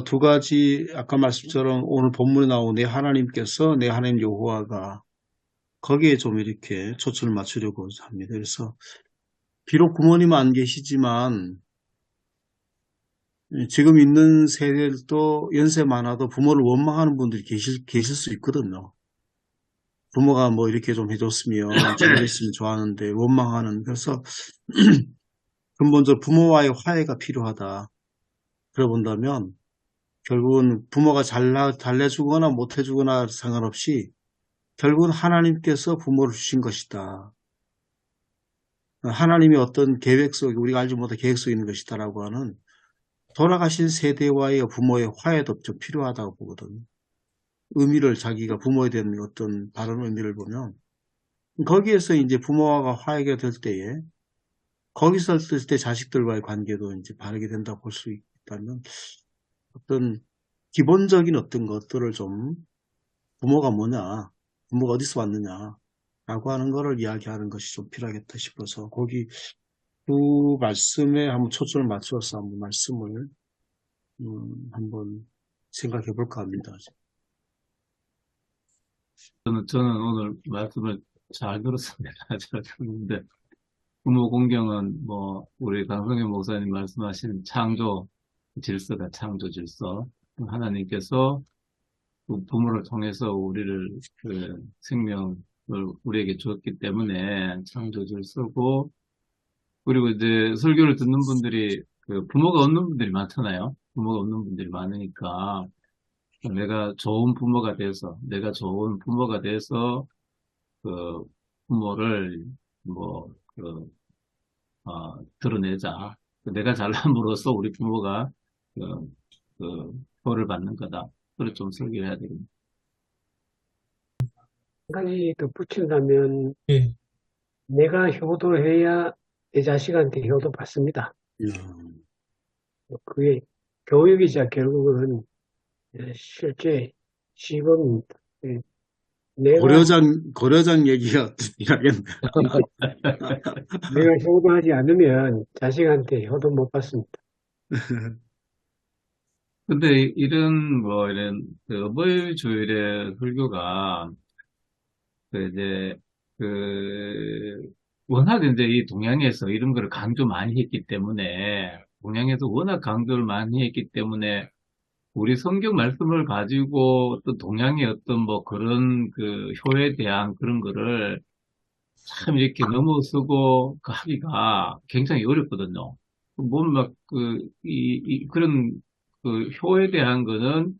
두 가지, 아까 말씀처럼 오늘 본문에 나온 내 하나님께서, 내 하나님 여호와가, 거기에 좀 이렇게 초점을 맞추려고 합니다. 그래서, 비록 부모님은 안 계시지만, 지금 있는 세대들도 연세 많아도 부모를 원망하는 분들이 계실 수 있거든요. 부모가 뭐 이렇게 좀 해줬으면, 잘했으면 좋아하는데, 원망하는. 그래서, 근본적으로 부모와의 화해가 필요하다. 그래 본다면, 결국은 부모가 잘해주거나 못해주거나 상관없이 결국은 하나님께서 부모를 주신 것이다. 하나님이 어떤 계획 속에 우리가 알지 못한 계획 속에 있는 것이다라고 하는 돌아가신 세대와의 부모의 화해도 좀 필요하다고 보거든요. 의미를 자기가 부모에 대한 어떤 다른 의미를 보면 거기에서 이제 부모와 화해가 될 때에 거기서 있을 때 자식들과의 관계도 이제 바르게 된다고 볼 수 있다면 어떤 기본적인 어떤 것들을 좀 부모가 뭐냐, 부모가 어디서 왔느냐라고 하는 거를 이야기하는 것이 좀 필요하겠다 싶어서 거기 두 말씀에 한번 초점을 맞춰서 한번 말씀을 한번 생각해 볼까 합니다. 저는 오늘 말씀을 잘 들었습니다. 잘 들었는데, 부모 공경은 뭐, 우리 강성현 목사님 말씀하신 창조 질서가 창조 질서. 하나님께서 그 부모를 통해서 우리를 그 생명을 우리에게 주었기 때문에 창조 질서고, 그리고 이제 설교를 듣는 분들이 그 부모가 없는 분들이 많잖아요. 부모가 없는 분들이 많으니까 내가 좋은 부모가 돼서 그 부모를 뭐 그, 드러내자. 내가 잘남으로써 우리 부모가 그, 표를 받는 거다. 그걸 좀 설교해야 되겠네. 한 가지 덧붙인다면 예. 내가 효도해야 내 자식한테 효도 받습니다. 그게 교육이자 결국은 실제 시범입니다. 내가 고려장 얘기가 이야기했네. 내가 효도하지 않으면 자식한테 효도 못 받습니다. 근데 이런 그 어버이 주일의 설교가 이제 워낙 이제 이 동양에서 이런 거를 강조 많이 했기 때문에 동양에서 워낙 강조를 많이 했기 때문에 우리 성경 말씀을 가지고 또 동양의 어떤 뭐 그런 그 효에 대한 그런 거를 참 이렇게 넘어서고 그 하기가 굉장히 어렵거든요. 그런 그 효에 대한 거는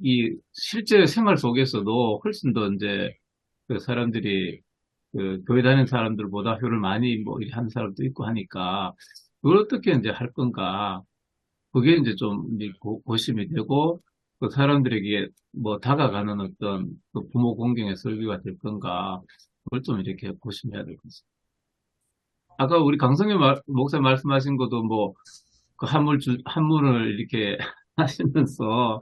이 실제 생활 속에서도 훨씬 더 이제 그 사람들이 그 교회 다니는 사람들보다 효를 많이 뭐 이렇게 하는 사람도 있고 하니까 그걸 어떻게 이제 할 건가. 그게 이제 좀 이제 고심이 되고 그 사람들에게 뭐 다가가는 어떤 그 부모 공경의 설교가 될 건가. 그걸 좀 이렇게 고심해야 될 것 같습니다. 아까 우리 강성현 목사 말씀하신 것도 뭐 그 한문을 이렇게 하시면서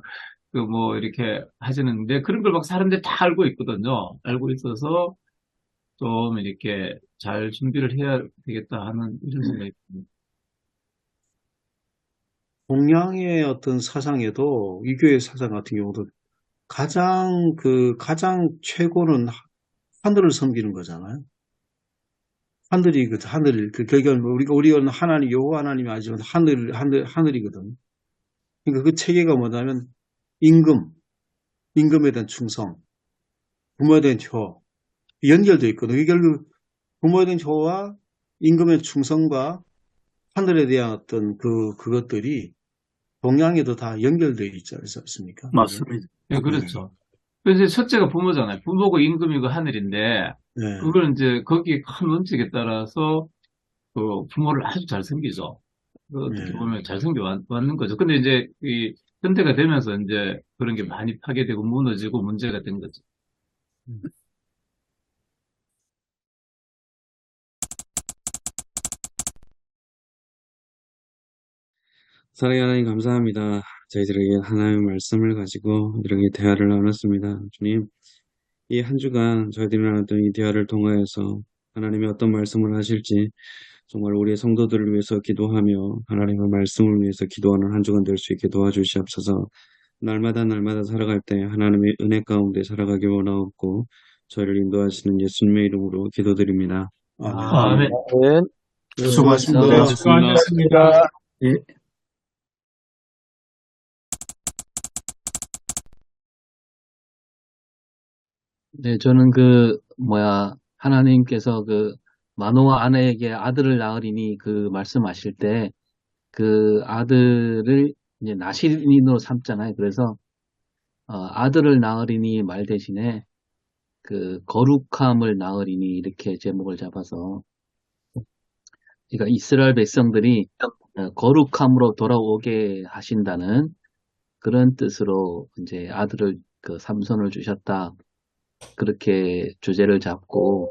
그 뭐 이렇게 하시는데 그런 걸 막 사람들이 다 알고 있거든요. 알고 있어서 좀 이렇게 잘 준비를 해야 되겠다 하는 이런 생각이 듭니다. 동양의 어떤 사상에도 이 교회 사상 같은 경우도 가장 최고는 하늘을 섬기는 거잖아요. 하늘, 결국은 우리가 하나님, 여호와 하나님이 아니지만 하늘이거든. 그러니까 그 체계가 뭐냐면 임금에 대한 충성, 부모에 대한 효, 연결되어 있거든. 이게 결국 부모에 대한 효와 임금의 충성과 하늘에 대한 어떤 그것들이 동양에도 다 연결되어 있지 않습니까? 맞습니다. 네, 그렇죠. 그래서 첫째가 부모잖아요. 부모고 임금이고 하늘인데 네. 그걸 이제 거기에 큰 원칙에 따라서 그 부모를 아주 잘 섬기죠. 그 어떻게 네. 보면 잘 섬겨왔는 거죠. 근데 이제 이 현대가 되면서 이제 그런 게 많이 파괴되고 무너지고 문제가 된 거죠. 사랑의 하나님 감사합니다. 저희들에게 하나님의 말씀을 가지고 이렇게 대화를 나눴습니다. 주님, 이 한 주간 저희들이 나눴던 이 대화를 통하여서 하나님이 어떤 말씀을 하실지 정말 우리의 성도들을 위해서 기도하며 하나님의 말씀을 위해서 기도하는 한 주간 될 수 있게 도와주시옵소서. 날마다 살아갈 때 하나님의 은혜 가운데 살아가기 원하옵고 저희를 인도하시는 예수님의 이름으로 기도드립니다. 아멘. 네. 수고하셨습니다. 수고하셨습니다. 예. 네, 저는 하나님께서 마노아 아내에게 아들을 낳으리니 말씀하실 때 그 아들을 이제 나시린으로 삼잖아요. 그래서, 아들을 낳으리니 말 대신에 거룩함을 낳으리니 이렇게 제목을 잡아서, 그러니까 이스라엘 백성들이 거룩함으로 돌아오게 하신다는 그런 뜻으로 이제 아들을 삼손을 주셨다. 그렇게 주제를 잡고,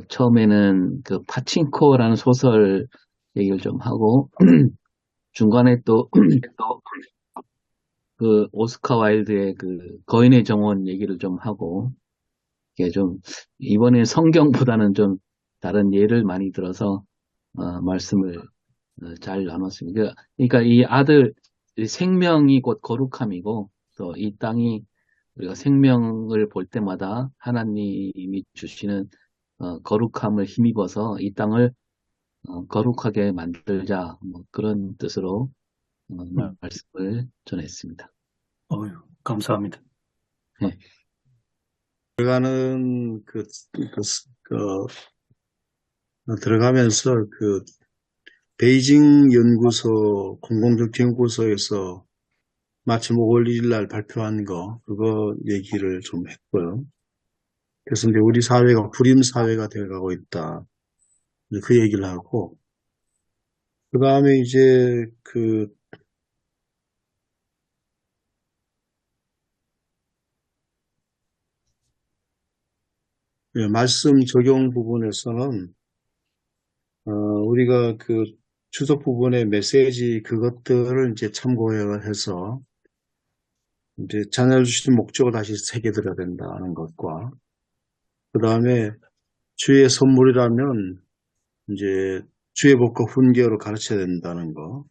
처음에는 파친코라는 소설 얘기를 좀 하고, 중간에 또, 오스카 와일드의 거인의 정원 얘기를 좀 하고, 이게 이번엔 성경보다는 좀 다른 예를 많이 들어서, 말씀을 잘 나눴습니다. 그러니까 이 아들, 이 생명이 곧 거룩함이고, 또 이 땅이 우리가 생명을 볼 때마다 하나님이 주시는 거룩함을 힘입어서 이 땅을 거룩하게 만들자, 그런 뜻으로 말씀을 전했습니다. 어휴, 감사합니다. 네. 들어가면서 베이징 연구소, 공동정치연구소에서 마침 5월 1일 날 발표한 그거 얘기를 좀 했고요. 그래서 이제 우리 사회가 불임 사회가 되어가고 있다. 그 얘기를 하고, 그 다음에 이제 말씀 적용 부분에서는, 우리가 주석 부분의 메시지 그것들을 이제 참고해서 이제 자녀를 주신 목적을 다시 새겨들어야 된다는 것과, 그 다음에 주의 선물이라면 이제 주의 복과 훈계로 가르쳐야 된다는 거,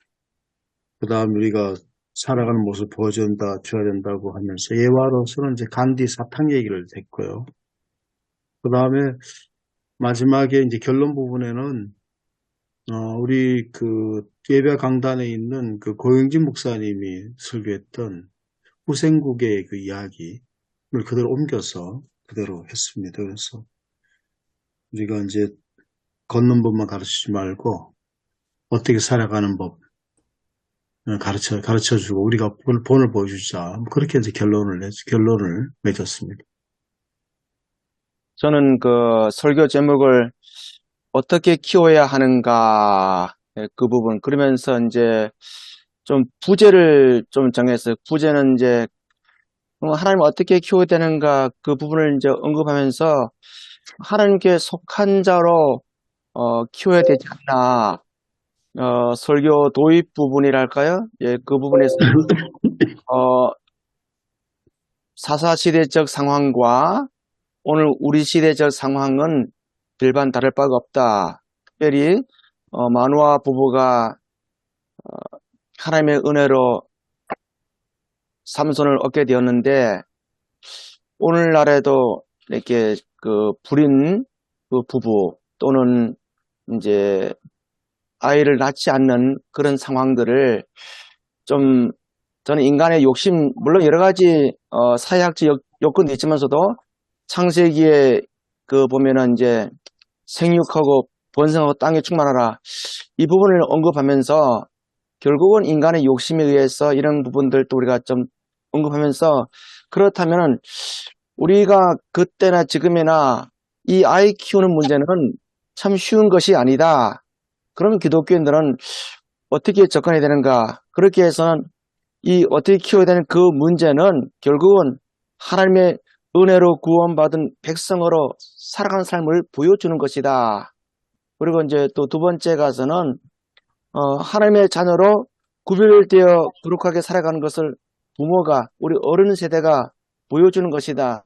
그 다음에 우리가 살아가는 모습을 보여줘야 된다고 하면서 예화로서는 이제 간디 사탕 얘기를 했고요. 그 다음에 마지막에 이제 결론 부분에는 우리 예배 강단에 있는 고영진 목사님이 설교했던 후생국의 이야기를 그대로 옮겨서 그대로 했습니다. 그래서 우리가 이제 걷는 법만 가르치지 말고 어떻게 살아가는 법 가르쳐주고 우리가 본을 보여주자. 그렇게 이제 결론을 맺었습니다. 저는 설교 제목을 어떻게 키워야 하는가, 그 부분, 그러면서 이제 좀 부제를 좀 정했어요. 부제는 이제 하나님을 어떻게 키워야 되는가, 그 부분을 이제 언급하면서 하나님께 속한 자로 키워야 되지 않나. 설교 도입 부분이랄까요? 예, 그 부분에서 사사시대적 상황과 오늘 우리 시대적 상황은 별반 다를 바가 없다. 특별히 마누아 부부가 하나님의 은혜로 삼손을 얻게 되었는데 오늘날에도 이렇게 그 불인 그 부부 또는 이제 아이를 낳지 않는 그런 상황들을 좀 저는 인간의 욕심 물론 여러 가지 사회학적 요건도 있지만서도 창세기에 그 보면은 이제 생육하고 번성하고 땅에 충만하라 이 부분을 언급하면서 결국은 인간의 욕심에 의해서 이런 부분들도 우리가 좀 언급하면서 그렇다면 우리가 그때나 지금이나 이 아이 키우는 문제는 참 쉬운 것이 아니다. 그러면 기독교인들은 어떻게 접근해야 되는가? 그렇게 해서는 이 어떻게 키워야 되는 그 문제는 결국은 하나님의 은혜로 구원받은 백성으로 살아가는 삶을 보여주는 것이다. 그리고 이제 또 두 번째 가서는 하나님의 자녀로 구별되어 거룩하게 살아가는 것을 부모가 우리 어른 세대가 보여주는 것이다.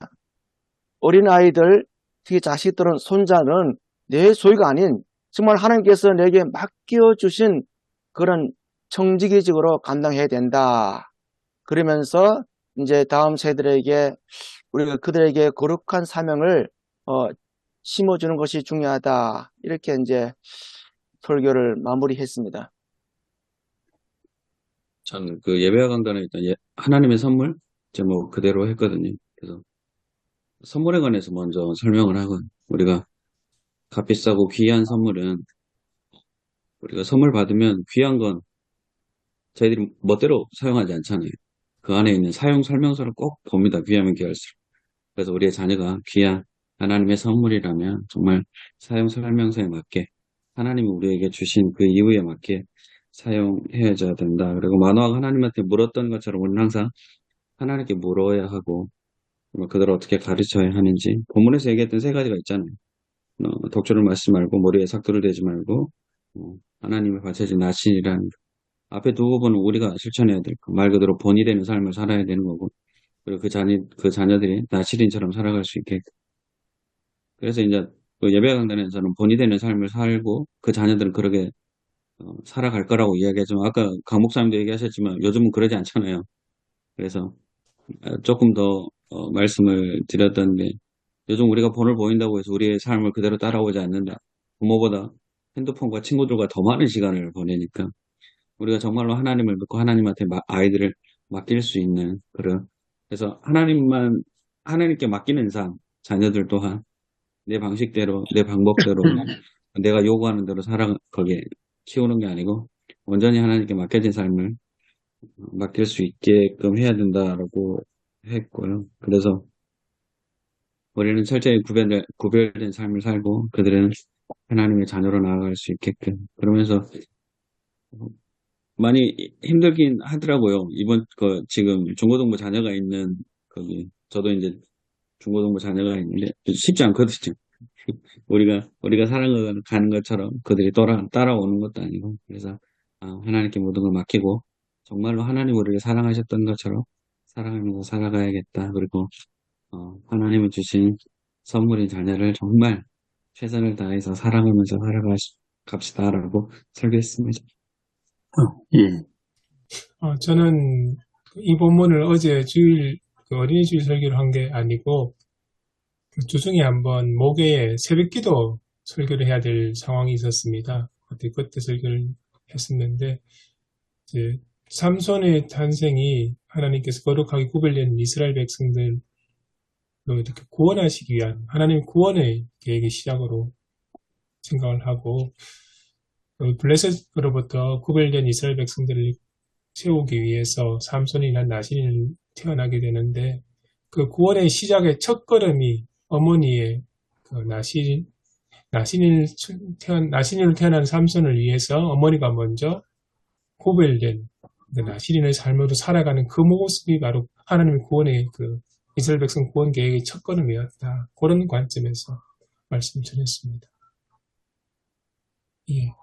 어린 아이들, 특히 자식들은 손자는 내 소유가 아닌 정말 하나님께서 내게 맡겨주신 그런 청지기직으로 감당해야 된다. 그러면서 이제 다음 세대들에게 우리가 그들에게 거룩한 사명을 심어주는 것이 중요하다. 이렇게 이제 설교를 마무리했습니다. 저는 그 예배와 강단에 있던 하나님의 선물 제목 그대로 했거든요. 그래서 선물에 관해서 먼저 설명을 하건 우리가 값비싸고 귀한 선물은 우리가 선물 받으면 귀한 건 저희들이 멋대로 사용하지 않잖아요. 그 안에 있는 사용 설명서를 꼭 봅니다. 귀하면 귀할수록. 그래서 우리의 자녀가 귀한 하나님의 선물이라면 정말 사용 설명서에 맞게 하나님이 우리에게 주신 그 이유에 맞게 사용해야져야 된다. 그리고 마노아가 하나님한테 물었던 것처럼 우리는 항상 하나님께 물어야 하고 그들을 어떻게 가르쳐야 하는지 본문에서 얘기했던 세 가지가 있잖아요. 독주를 마시지 말고 머리에 삭도를 대지 말고 하나님의 바쳐진 나신이라는 앞에 두 부분은 우리가 실천해야 될 거. 말 그대로 본이 되는 삶을 살아야 되는 거고 그리고 그 자녀들이 나시린처럼 살아갈 수 있게. 그래서 이제 그 예배 강단에서는 본이 되는 삶을 살고 그 자녀들은 그렇게 살아갈 거라고 이야기하지만 아까 강 목사님도 얘기하셨지만 요즘은 그러지 않잖아요. 그래서 조금 더 말씀을 드렸던데 요즘 우리가 본을 보인다고 해서 우리의 삶을 그대로 따라오지 않는다. 부모보다 핸드폰과 친구들과 더 많은 시간을 보내니까 우리가 정말로 하나님을 믿고 하나님한테 아이들을 맡길 수 있는 그래서 하나님께 맡기는 삶, 자녀들 또한 내 방식대로, 내 방법대로 내가 요구하는 대로 거기에 키우는 게 아니고 온전히 하나님께 맡겨진 삶을 맡길 수 있게끔 해야 된다라고 했고요. 그래서 우리는 철저히 구별된 삶을 살고 그들은 하나님의 자녀로 나아갈 수 있게끔 그러면서 많이 힘들긴 하더라고요. 지금 중고등부 자녀가 있는 거기 저도 이제 중고등부 자녀가 있는데 쉽지 않거든요. 우리가 살아가는 것처럼 그들이 따라오는 것도 아니고 그래서 하나님께 모든 걸 맡기고 정말로 하나님 우리를 사랑하셨던 것처럼 사랑하면서 살아가야겠다. 그리고 하나님이 주신 선물인 자녀를 정말 최선을 다해서 사랑하면서 살아갑시다라고 설교했습니다. 예. 저는 이 본문을 어제 그 어린이 주일 설교를 한 게 아니고 그 주중에 한번 목요일에 새벽기도 설교를 해야 될 상황이 있었습니다. 그때 설교를 했었는데 이제 삼손의 탄생이 하나님께서 거룩하게 구별된 이스라엘 백성들로 이렇게 구원하시기 위한 하나님의 구원의 계획의 시작으로 생각을 하고 블레셋으로부터 구별된 이스라엘 백성들을 세우기 위해서 삼손이나 나신이 태어나게 되는데 그 구원의 시작의 첫 걸음이 어머니의 그 나신인으로 태어난 삼손을 위해서 어머니가 먼저 구별된 나신인의 삶으로 살아가는 그 모습이 바로 하나님의 구원의 이스라엘 백성 구원 계획의 첫 걸음이었다. 그런 관점에서 말씀 드렸습니다. 예.